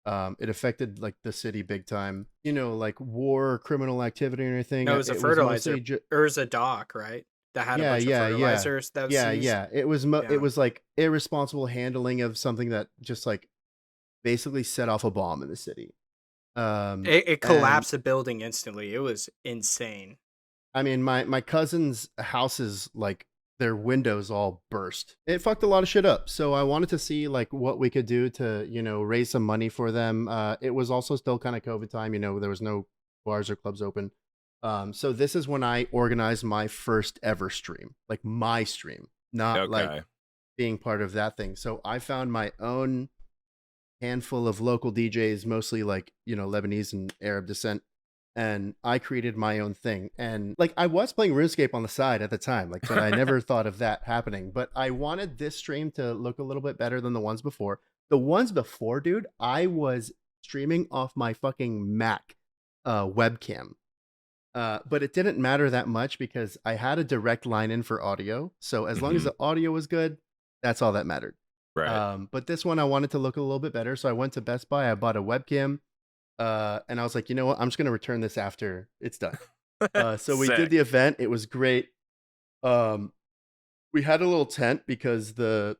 It affected like the city big time. Like war, criminal activity, or anything. No, it was a fertilizer. Or was a dock, right? That had a bunch of fertilizers. That was seized. It was like irresponsible handling of something that just like basically set off a bomb in the city. It collapsed the building instantly. It was insane. I mean, my cousin's houses like, their windows all burst. It fucked a lot of shit up. So I wanted to see like what we could do to, raise some money for them. It was also still kind of COVID time, there was no bars or clubs open. So this is when I organized my first ever stream, like my stream, not like being part of that thing. So I found my own handful of local DJs, mostly like, Lebanese and Arab descent. And I created my own thing. And like, I was playing RuneScape on the side at the time, like, but I never thought of that happening. But I wanted this stream to look a little bit better than the ones before. The ones before, dude, I was streaming off my fucking Mac webcam. But it didn't matter that much because I had a direct line in for audio. So as long as the audio was good, that's all that mattered. Right. But this one I wanted to look a little bit better. So I went to Best Buy, I bought a webcam. And I was like, you know what? I'm just going to return this after it's done. So we did the event. It was great. We had a little tent because the,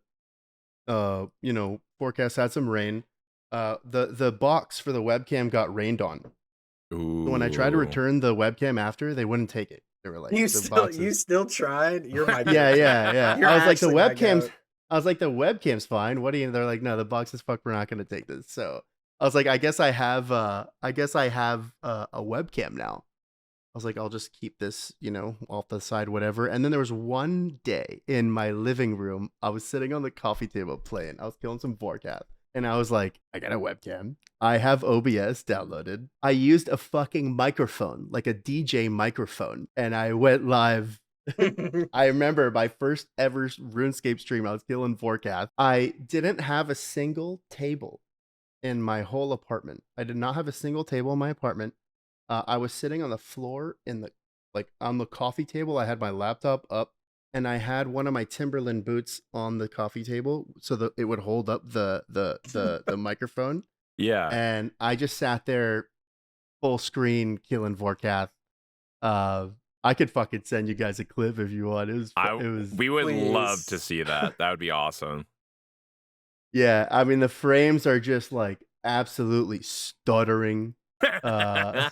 forecast had some rain. The box for the webcam got rained on. Ooh. So when I tried to return the webcam after, they wouldn't take it. They were like, you still tried? You're my yeah. You're I was like, the webcam's fine. What do you? They're like, no, the box is fucked. We're not going to take this. So I was like, I guess I have a webcam now. I was like, I'll just keep this, off the side, whatever. And then there was one day in my living room, I was sitting on the coffee table playing. I was killing some Bearcat. And I was like, I got a webcam. I have OBS downloaded. I used a fucking microphone, like a DJ microphone. And I went live. I remember my first ever RuneScape stream. I was killing Bearcat. I didn't have a single table in my whole apartment. I did not have a single table in my apartment. I was sitting on the floor on the coffee table. I had my laptop up and I had one of my Timberland boots on the coffee table so that it would hold up the microphone. Yeah. And I just sat there full screen killing Vorkath. I could fucking send you guys a clip if you want. It was we would Please. love to see that. That would be awesome. Yeah, I mean the frames are just like absolutely stuttering. I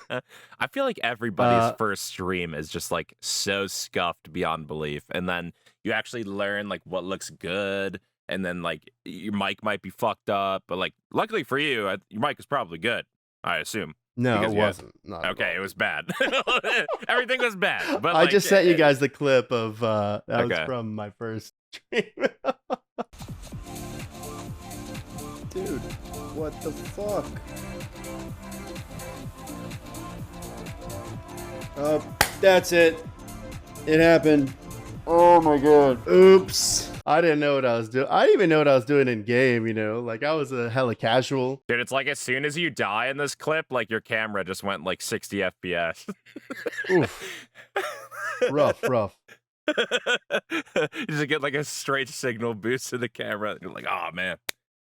feel like everybody's first stream is just like so scuffed beyond belief, and then you actually learn like what looks good, and then like your mic might be fucked up, but like luckily for you, your mic is probably good, I assume. No, Because it wasn't. Not Okay, it was bad. Everything was bad. But I like, just sent you guys the clip of that was Okay. from my first stream. Dude, what the fuck? Oh, that's it. It happened. Oh my god. Oops. I didn't know what I was doing. I didn't even know what I was doing in game, you know? Like, I was a hella casual. Dude, it's like as soon as you die in this clip, like your camera just went like 60 FPS. Oof. Rough. You just get like a straight signal boost to the camera. You're like, oh man,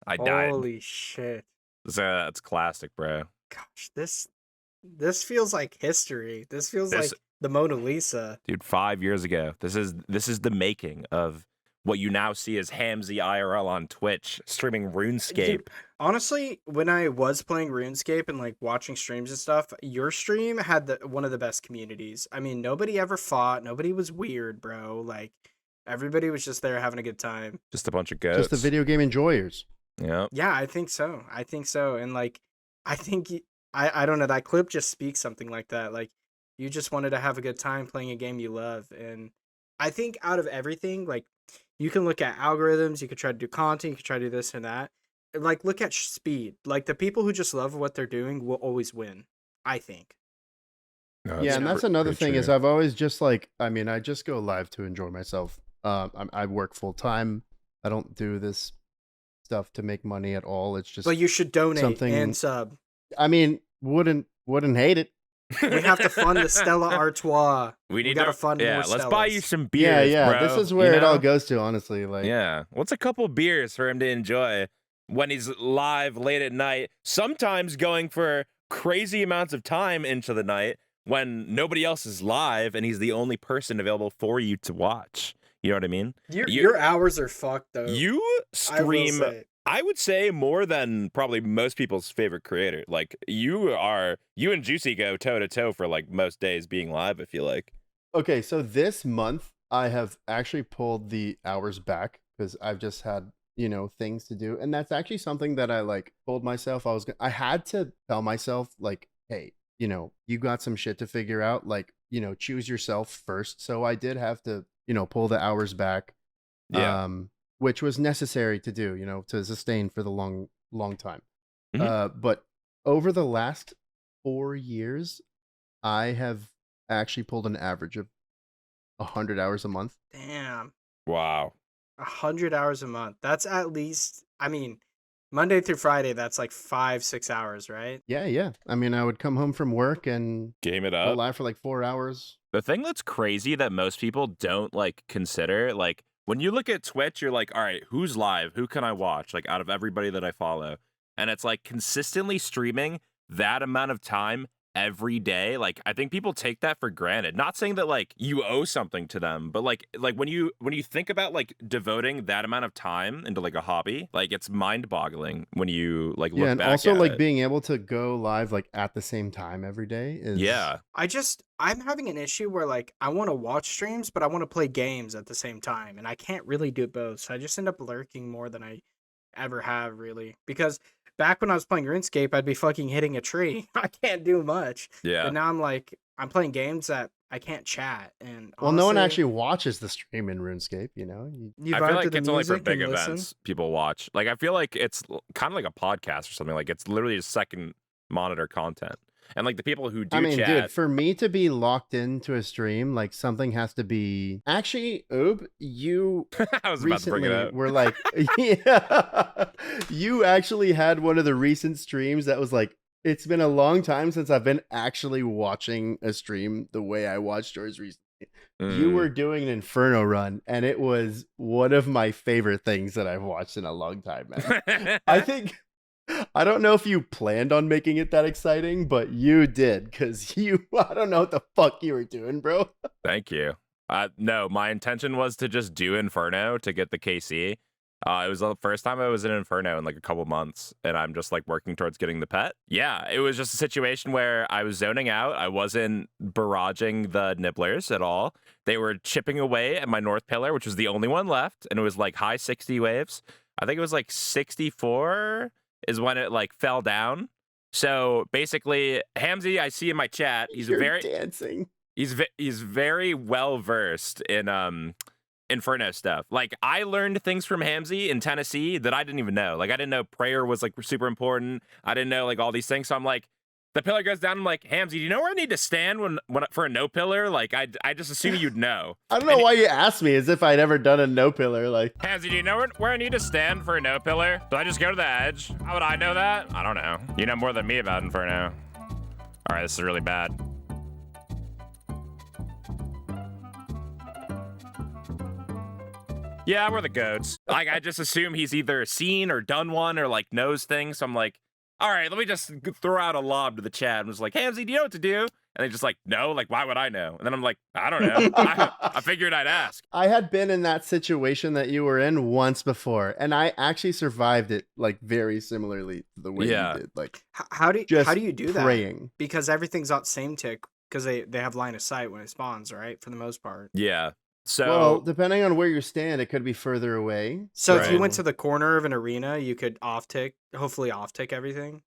I died. Holy shit. That's classic, bro. Gosh, this feels like history. This feels like the Mona Lisa. Dude, 5 years ago. This is the making of what you now see as Hamsey IRL on Twitch, streaming RuneScape. Dude, honestly, when I was playing RuneScape and like watching streams and stuff, your stream had one of the best communities. I mean, nobody ever fought. Nobody was weird, bro. Like, everybody was just there having a good time. Just a bunch of goats. Just the video game enjoyers. Yeah. Yeah, I think so. And like, I think, I don't know, that clip just speaks something like that. Like, you just wanted to have a good time playing a game you love. And I think out of everything, like, you can look at algorithms, you could try to do content, you could try to do this and that. Like, look at speed. Like, the people who just love what they're doing will always win, I think. No, Yeah, and that's another thing is I've always just like, I mean, I just go live to enjoy myself. I work full time. I don't do this stuff to make money at all. It's just But you should donate something- and sub. I mean, wouldn't hate it. We have to fund the Stella Artois. We gotta fund more let's buy Stellas. you some beers, Yeah. bro, This is where it all know? goes to, honestly. Like, Yeah. What's a couple beers for him to enjoy when he's live late at night, sometimes going for crazy amounts of time into the night when nobody else is live and he's the only person available for you to watch. You know what I mean? Your hours are fucked, though. You I will stream, say. I would say, more than probably most people's favorite creator. Like, you and Juicy go toe to toe for like most days being live, I feel like. okay, so this month I have actually pulled the hours back because I've just had, you know, things to do. And that's actually something that I like told myself I had to tell myself, like, hey, you know, you got some shit to figure out, like, you know, choose yourself first. So I did have to, you know, pull the hours back. Yeah. Which was necessary to do, you know, to sustain for the long time. But over the last 4 years, I have actually pulled an average of 100 hours a month. Damn. Wow. 100 hours a month. That's at least, I mean, Monday through Friday, that's like 5-6 hours, right? Yeah. I mean, I would come home from work and Game it go up. live for like 4 hours. The thing that's crazy that most people don't like consider, like, when you look at Twitch, you're like, all right, who's live? Who can I watch? Like, out of everybody that I follow. And it's like consistently streaming that amount of time every day. Like, I think people take that for granted. Not saying that like you owe something to them, but like when you think about like devoting that amount of time into like a hobby, like it's mind-boggling when you like look Yeah, and back also at like it. being able to go live like at the same time every day is Yeah. I'm having an issue where like I want to watch streams, but I want to play games at the same time, and I can't really do both. So I just end up lurking more than I ever have, really. Because back when I was playing RuneScape, I'd be fucking hitting a tree. I can't do much. Yeah. But now I'm playing games that I can't chat. And Well, no one honestly, actually watches the stream in RuneScape, you know. you I vibe feel to like the it's only for music big and listen. events people watch. Like, I feel like it's kind of like a podcast or something. Like, it's literally just second monitor content. And like the people who do I mean, chat, dude, for me to be locked into a stream, like something has to be. Actually, Oob, you I was about to bring recently it up. were like, yeah, you actually had one of the recent streams that was like, it's been a long time since I've been actually watching a stream the way I watched yours recently. You were doing an Inferno run, and it was one of my favorite things that I've watched in a long time, man. I don't know if you planned on making it that exciting, but you did, because I don't know what the fuck you were doing, bro. Thank you. No, my intention was to just do Inferno to get the KC. It was the first time I was in Inferno in like a couple months, and I'm just like working towards getting the pet. Yeah, it was just a situation where I was zoning out. I wasn't barraging the nibblers at all. They were chipping away at my north pillar, which was the only one left, and it was like high 60 waves. I think it was like 64 is when it like fell down. So basically, Hamsey, I see in my chat, he's dancing. He's very well versed in Inferno stuff. Like, I learned things from Hamsey in Tennessee that I didn't even know. Like, I didn't know prayer was like super important. I didn't know like all these things. So I'm like, the pillar goes down. I'm like, Hamsey, do you know where I need to stand when for a no pillar? Like, I just assume you'd know. I don't know why you asked me as if I'd ever done a no pillar. Like, Hamsey, do you know where I need to stand for a no pillar? Do I just go to the edge? How would I know that? I don't know. You know more than me about Inferno. All right, this is really bad. Yeah, we're the goats. Like, I just assume he's either seen or done one or like knows things. So I'm like, all right, let me just throw out a lob to the chat and was like, Hamsey, do you know what to do? And they just like, no, like, why would I know? And then I'm like, I don't know. I figured I'd ask. I had been in that situation that you were in once before, and I actually survived it like very similarly to the way you did. Like, how do you do praying. that? Because everything's on same tick because they have line of sight when it spawns, right? For the most part. Yeah. So, well, depending on where you stand, it could be further away. So if you went to the corner of an arena, you could hopefully off tick everything.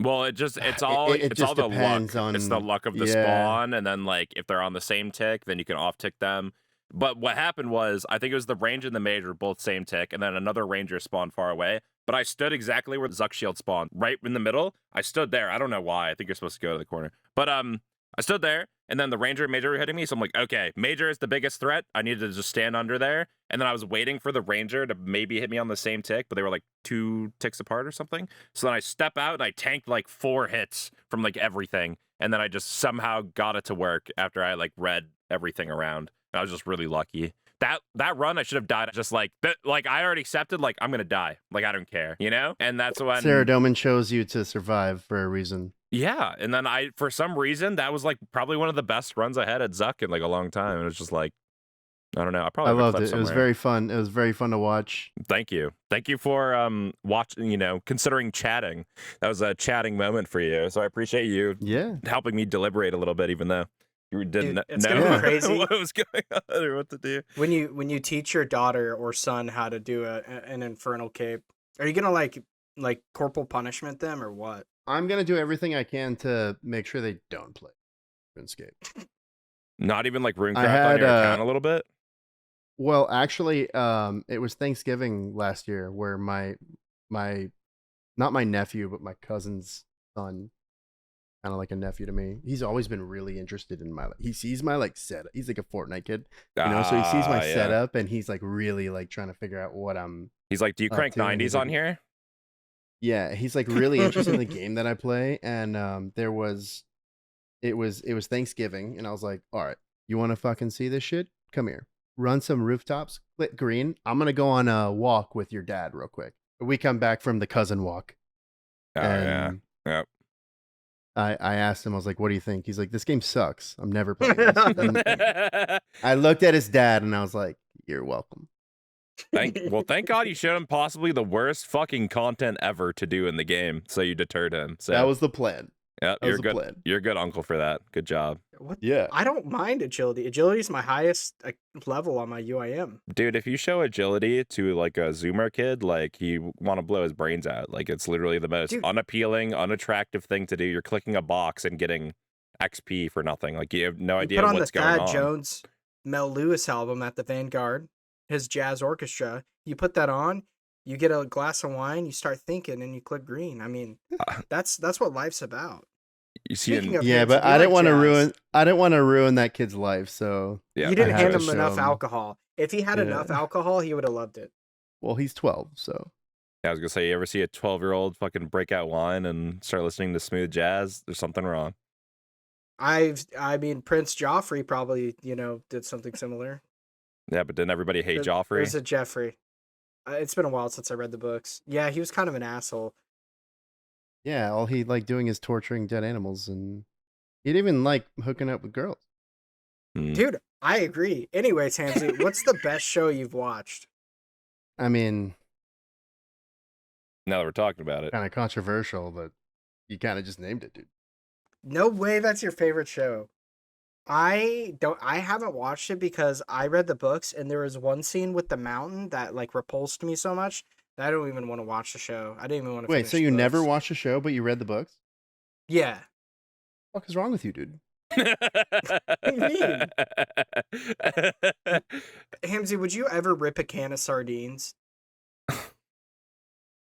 Well, it's all the luck. It's the luck of the spawn, and then like if they're on the same tick, then you can off tick them. But what happened was, I think it was the range and the mage were both same tick, and then another ranger spawned far away. But I stood exactly where the Zuck shield spawned, right in the middle. I stood there. I don't know why. I think you're supposed to go to the corner, but I stood there, and then the ranger and major were hitting me. So I'm like, okay, major is the biggest threat. I needed to just stand under there. And then I was waiting for the ranger to maybe hit me on the same tick, but they were like 2 ticks apart or something. So then I step out and I tanked like 4 hits from like everything. And then I just somehow got it to work after I like read everything around. And I was just really lucky. That run, I should have died just like that. Like, I already accepted, like, I'm going to die. Like, I don't care, you know? And that's when Sarah Doman chose you to survive for a reason. Yeah, and then for some reason, that was like probably one of the best runs I had at Zuck in like a long time. It was just like, I don't know. I loved it. It was very fun. It was very fun to watch. Thank you for watching. Considering chatting. That was a chatting moment for you. So I appreciate you. Helping me deliberate a little bit, even though you didn't know crazy. what was going on or what to do. When you teach your daughter or son how to do an infernal cape, are you gonna like corporal punishment them or what? I'm gonna do everything I can to make sure they don't play RuneScape. Not even like RuneCraft on your account a little bit? Well, actually, it was Thanksgiving last year where my not my nephew, but my cousin's son, kind of like a nephew to me. He's always been really interested in he sees my like setup. He's like a Fortnite kid, so he sees my setup and he's like really like trying to figure out what I'm. He's like, do you crank 90s on here? Yeah, he's like really interested in the game that I play, and it was Thanksgiving, and I was like, all right, you want to fucking see this shit? Come here, run some rooftops, click green. I'm gonna go on a walk with your dad real quick. We come back from the cousin walk. Yep. I asked him, I was like, what do you think? He's like, this game sucks. I'm never playing this. I looked at his dad, and I was like, you're welcome. Thank God you showed him possibly the worst fucking content ever to do in the game, so you deterred him. So that was the plan. Yeah, you're good. You're a good uncle for that. Good job. Yeah, I don't mind agility. Agility is my highest level on my UIM. Dude, if you show agility to like a Zoomer kid, like you want to blow his brains out. Like, it's literally the most unappealing, unattractive thing to do. You're clicking a box and getting XP for nothing. Like, you have no idea what's going on. Put on the Thad Jones Mel Lewis album at the Vanguard. His jazz orchestra, you put that on, you get a glass of wine, you start thinking, and you click green. I mean, that's what life's about. You see, but I didn't want to ruin that kid's life, so you didn't hand him enough alcohol. If he had enough alcohol, he would have loved it. Well, he's 12, so. Yeah, I was gonna say, you ever see a 12-year-old fucking break out wine and start listening to smooth jazz? There's something wrong. I mean, Prince Joffrey probably, did something similar. Yeah, but didn't everybody hate Joffrey? There's a Jeffrey. It's been a while since I read the books. Yeah, he was kind of an asshole. Yeah, all he like doing is torturing dead animals, and he'd even like hooking up with girls. Dude, I agree. Anyways, Hamsey, what's the best show you've watched? I mean, now that we're talking about it, kind of controversial, but you kind of just named it, dude. No way that's your favorite show. I haven't watched it because I read the books and there was one scene with the mountain that like repulsed me so much that I don't even want to watch the show. I didn't even want to Wait, so you never watched the show, but you read the books? Yeah. What the fuck is wrong with you, dude? What do you mean? Hamsey, would you ever rip a can of sardines?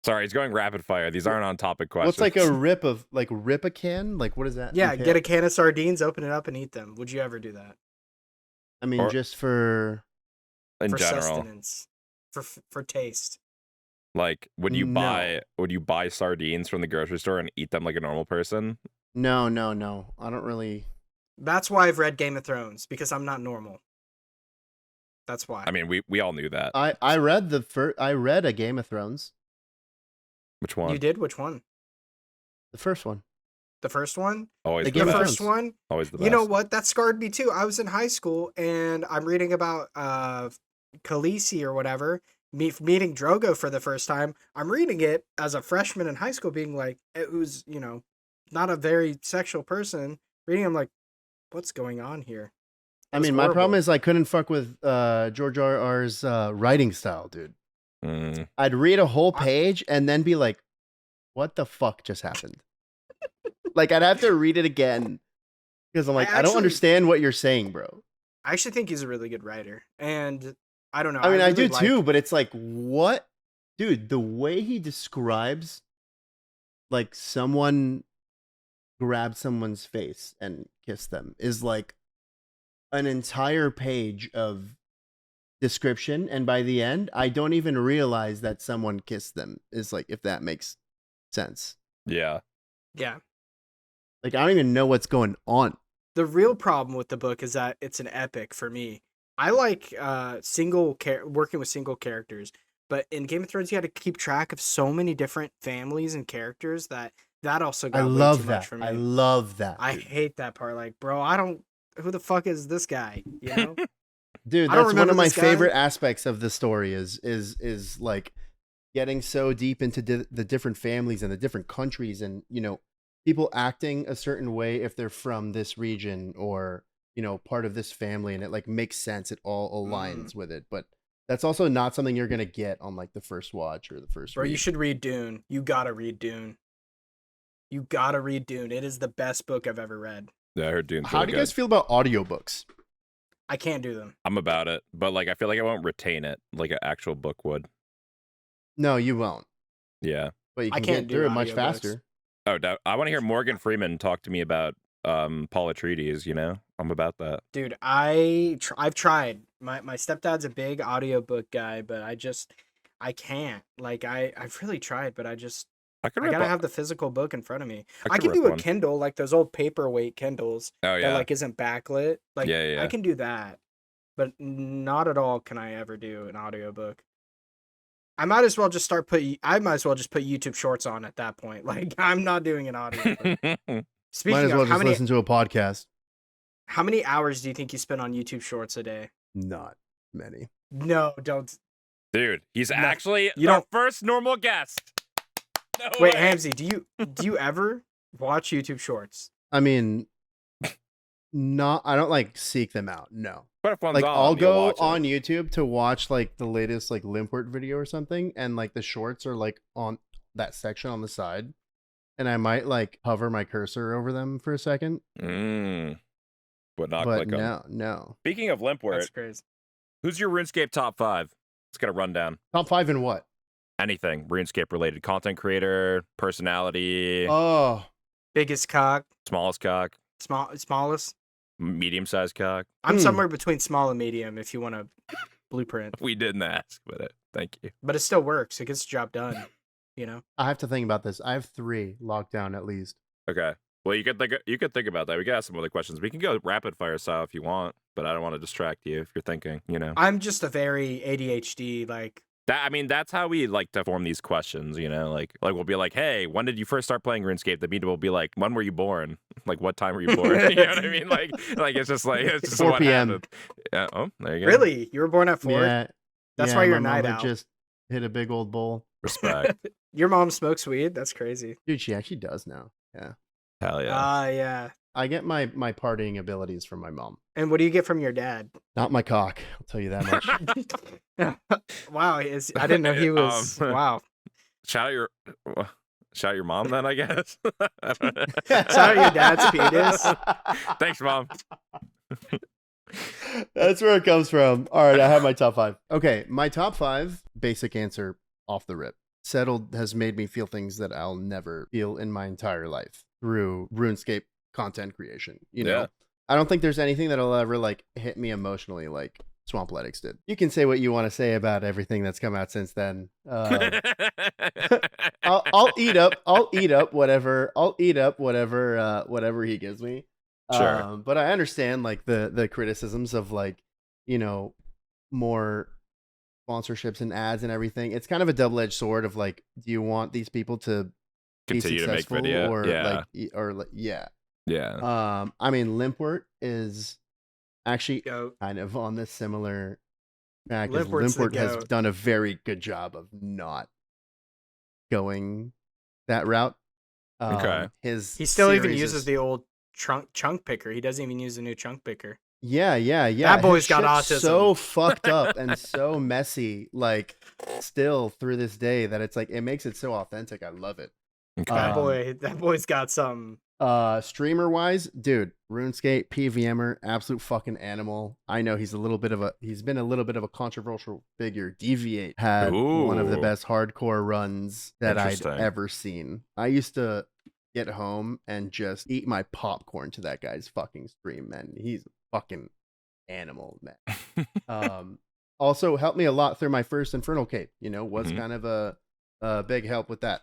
Sorry, he's going rapid fire. These aren't on topic questions. What's like a rip a can? Like, what is that? Yeah, entail? get a can of sardines, open it up, and eat them. Would you ever do that? I mean, just for in general, sustenance, for taste. Like, would you buy sardines from the grocery store and eat them like a normal person? No. I don't really. That's why I've read Game of Thrones, because I'm not normal. That's why. I mean, we all knew that. I read I read a Game of Thrones. Which one? You did? Which one? The first one. The first one? Always the the best. First one? Always the best. You know what? That scarred me too. I was in high school and I'm reading about Khaleesi or whatever, meeting Drogo for the first time. I'm reading it as a freshman in high school, being like, who's, not a very sexual person. Reading, I'm like, what's going on here? I mean, my problem is I couldn't fuck with George R.R.'s writing style, dude. I'd read a whole page and then be like, what the fuck just happened? Like, I'd have to read it again because I'm like, I don't understand what you're saying, bro. I actually think he's a really good writer. And I don't know. I mean, I do too, but it's like, what? Dude, the way he describes like someone grabbed someone's face and kissed them is like an entire page of description, and by the end I don't even realize that someone kissed them, is like, if that makes sense. Yeah Like, I don't even know what's going on. The real problem with the book is that it's an epic for me. I like working with single characters, but in Game of Thrones you had to keep track of so many different families and characters that also got way too much for me. I love that. I hate that part. Like, bro, who the fuck is this guy? You know? Dude, that's one of my favorite aspects of the story is like getting so deep into the different families and the different countries, and people acting a certain way if they're from this region or part of this family, and it like makes sense. It all aligns with it, but that's also not something you're gonna get on like the first watch or the first. Bro, you should read Dune. You gotta read Dune. You gotta read Dune. It is the best book I've ever read. Yeah, I heard Dune's How do you guys feel about audiobooks? I can't do them. I'm about it, but like I feel like I won't retain it like an actual book would. No, you won't. Yeah, but you can get through it much faster. Oh, I want to hear Morgan Freeman talk to me about Paul Atreides. I'm about that. Dude, I've tried. My stepdad's a big audiobook guy, but I can't. Like I've really tried, but I gotta have the physical book in front of me. I can do a Kindle, like those old paperweight Kindles. Oh yeah. That like isn't backlit. Like yeah. I can do that, but not at all can I ever do an audiobook. I might as well just put YouTube Shorts on at that point. Like, I'm not doing an audiobook. Speaking might as well just listen to a podcast. How many hours do you think you spend on YouTube Shorts a day? Not many. No, don't. Dude, he's actually our first normal guest. No Wait, way. Hamsey, do you ever watch YouTube Shorts? I mean, I don't like seek them out. No. But if one's like on, I'll go on YouTube to watch like the latest like Limport video or something, and like the shorts are like on that section on the side, and I might like hover my cursor over them for a second. But not click on. No. Speaking of Limport, that's crazy. Who's your RuneScape top 5? Let's get a rundown. Top 5 in what? Anything RuneScape related. Content creator, personality. Oh. Biggest cock. Smallest cock. Smallest. Medium-sized cock. I'm somewhere between small and medium if you want a blueprint. We didn't ask, but thank you. But it still works. It gets the job done, I have to think about this. I have 3 locked down at least. Okay. Well, you could think about that. We could ask some other questions. We can go rapid fire style if you want, but I don't want to distract you if you're thinking. I'm just a very ADHD like. That's how we like to form these questions. Like we'll be like, hey, when did you first start playing RuneScape? The Beandip will be like, when were you born? Like, what time were you born? You know what I mean? Like it's just 4 what p.m. happened. Yeah. Oh, there you go. Really, you were born at 4? Yeah, That's why you're a my night mom owl. had just hit a big old bowl. Respect. Your mom smokes weed? That's crazy. Dude, she actually does now. Yeah. Hell yeah. Yeah. I get my partying abilities from my mom. And what do you get from your dad? Not my cock. I'll tell you that much. Wow, I didn't know he was. Wow. Shout out your mom then, I guess. Shout out your dad's penis. Thanks, Mom. That's where it comes from. All right, I have my top 5. Okay, my top 5, basic answer off the rip. Settled has made me feel things that I'll never feel in my entire life through RuneScape content creation. You know, I don't think there's anything that'll ever like hit me emotionally like Swampletics did. You can say what you want to say about everything that's come out since then. I'll eat up whatever he gives me. Sure. But I understand like the criticisms of like, more sponsorships and ads and everything. It's kind of a double-edged sword of like, do you want these people to continue be successful to make video? or Yeah. I mean, Limpwort is actually Goat. kind of on this similar track. Limpwort's the Limpwort has goat. done a very good job of not going that route. Okay. He still even series uses is- the old chunk picker. He doesn't even use the new chunk picker. Yeah. That boy's His got shit's autism. so fucked up and so messy, like still through this day that it's like it makes it so authentic. I love it. Okay. That boy's got some. Streamer wise, dude, RuneScape PVMer, absolute fucking animal. I know he's been a little bit of a controversial figure. Deviate had one of the Ooh. best hardcore runs that I'd Interesting. ever seen. I used to get home and just eat my popcorn to that guy's fucking stream, man. He's a fucking animal, man. Also helped me a lot through my first Inferno cape, was Mhm. kind of a big help with that.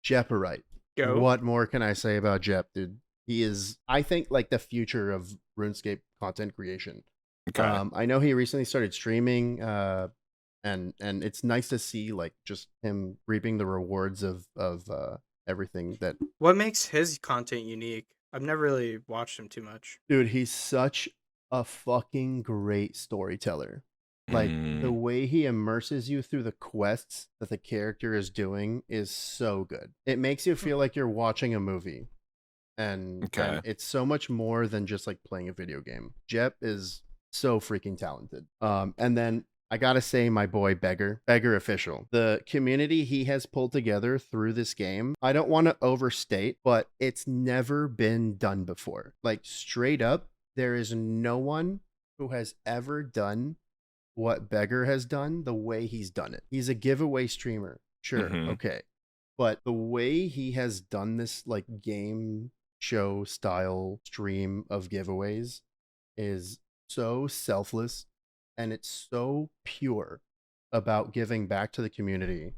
Jeoparite. Go. What more can I say about Jep, dude? He is, I think, like the future of RuneScape content creation. Okay. I know he recently started streaming, and it's nice to see like just him reaping the rewards of everything that. What makes his content unique? I've never really watched him too much. Dude, he's such a fucking great storyteller. Like the way he immerses you through the quests that the character is doing is so good. It makes you feel like you're watching a movie. And it's so much more than just like playing a video game. Jep is so freaking talented. And then I gotta say my boy Beggar Official. The community he has pulled together through this game, I don't want to overstate, but it's never been done before. Like straight up, there is no one who has ever done what Beggar has done the way he's done it. He's a giveaway streamer. Sure. Okay. But the way he has done this like game show style stream of giveaways is so selfless and it's so pure about giving back to the community.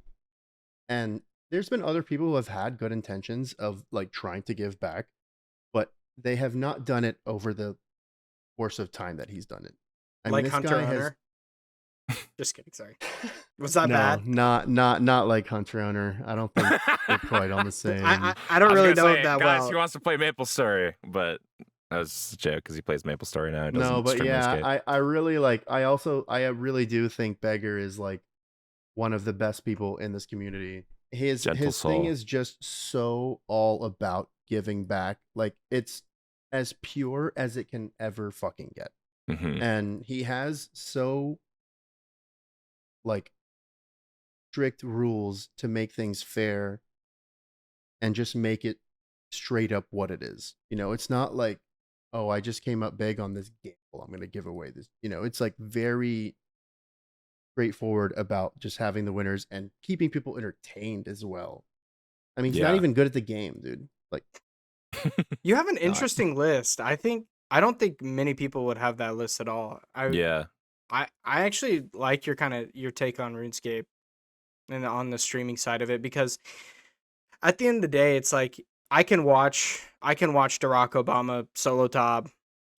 And there's been other people who have had good intentions of like trying to give back, but they have not done it over the course of time that he's done it. I Like mean, this Hunter guy Hunter. Just kidding. Sorry. Was that no, bad? not like Hunter Hunter. I don't think they're quite on the same. I don't really know it that guys, well. he wants to play Maple Story, but that was a joke because he plays Maple Story now. He doesn't No, but stream RuneScape. yeah, I really like. I really do think Beggar is like one of the best people in this community. His Gentle thing soul. is just so all about giving back. Like it's as pure as it can ever fucking get. Mhm. And he has so like strict rules to make things fair and just make it straight up what it is. It's not like, oh, I just came up big on this game, well, I'm going to give away this. It's like very straightforward about just having the winners and keeping people entertained as well. I mean, he's not Yeah. even good at the game, dude. Like, You have an interesting list. I don't think many people would have that list at all. Yeah. I actually like your take on RuneScape and on the streaming side of it, because at the end of the day, it's like I can watch Barack Obama solo top,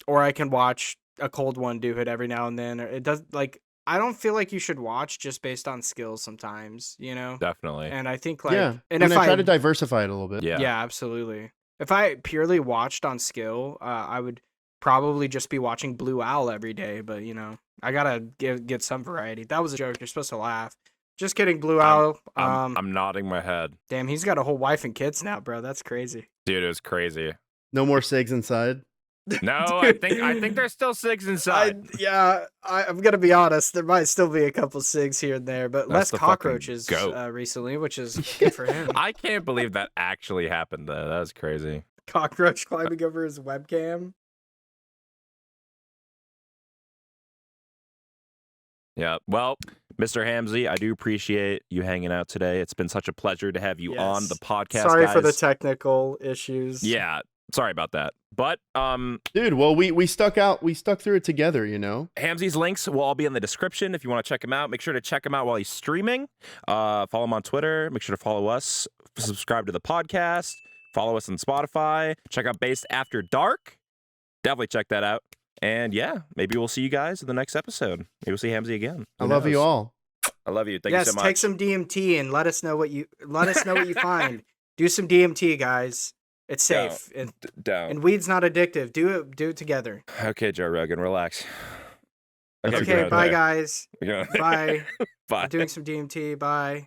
or I can watch a cold one do it every now and then. It does like I don't feel like you should watch just based on skills sometimes, you know? Definitely. And I think like yeah, and if if I try to diversify it a little bit. yeah, absolutely. If I purely watched on skill, I would probably just be watching Blue Owl every day, but you know, I gotta get some variety. That was a joke. You're supposed to laugh. Just kidding, Blue Owl. I'm nodding my head. Damn, he's got a whole wife and kids now, bro. That's crazy. Dude, it was crazy. No more SIGs inside. No, I think there's still 6 inside. I'm gonna be honest. There might still be a couple SIGs here and there, but That's less the fucking cockroaches goat. recently, which is good for him. I can't believe that actually happened though. That was crazy. Cockroach climbing over his webcam. Yeah. Well, Mr. Hamsey, I do appreciate you hanging out today. It's been such a pleasure to have you on the podcast. Sorry guys. for the technical issues. Yeah. Sorry about that. But dude, well we stuck through it together, you know. Hamsey's links will all be in the description if you want to check him out. Make sure to check him out while he's streaming. Follow him on Twitter. Make sure to follow us. Subscribe to the podcast. Follow us on Spotify. Check out Based After Dark. Definitely check that out. And yeah, maybe we'll see you guys in the next episode. Maybe we'll see Hamsey again. I love you all. I love you. Thank you so much. Yes, take some DMT and let us know what you find. Do some DMT, guys. It's safe. And weed's not addictive. Do it together. Okay, Joe Rogan, relax. Okay, bye guys. Bye. Bye. Bye. I'm doing some DMT. Bye.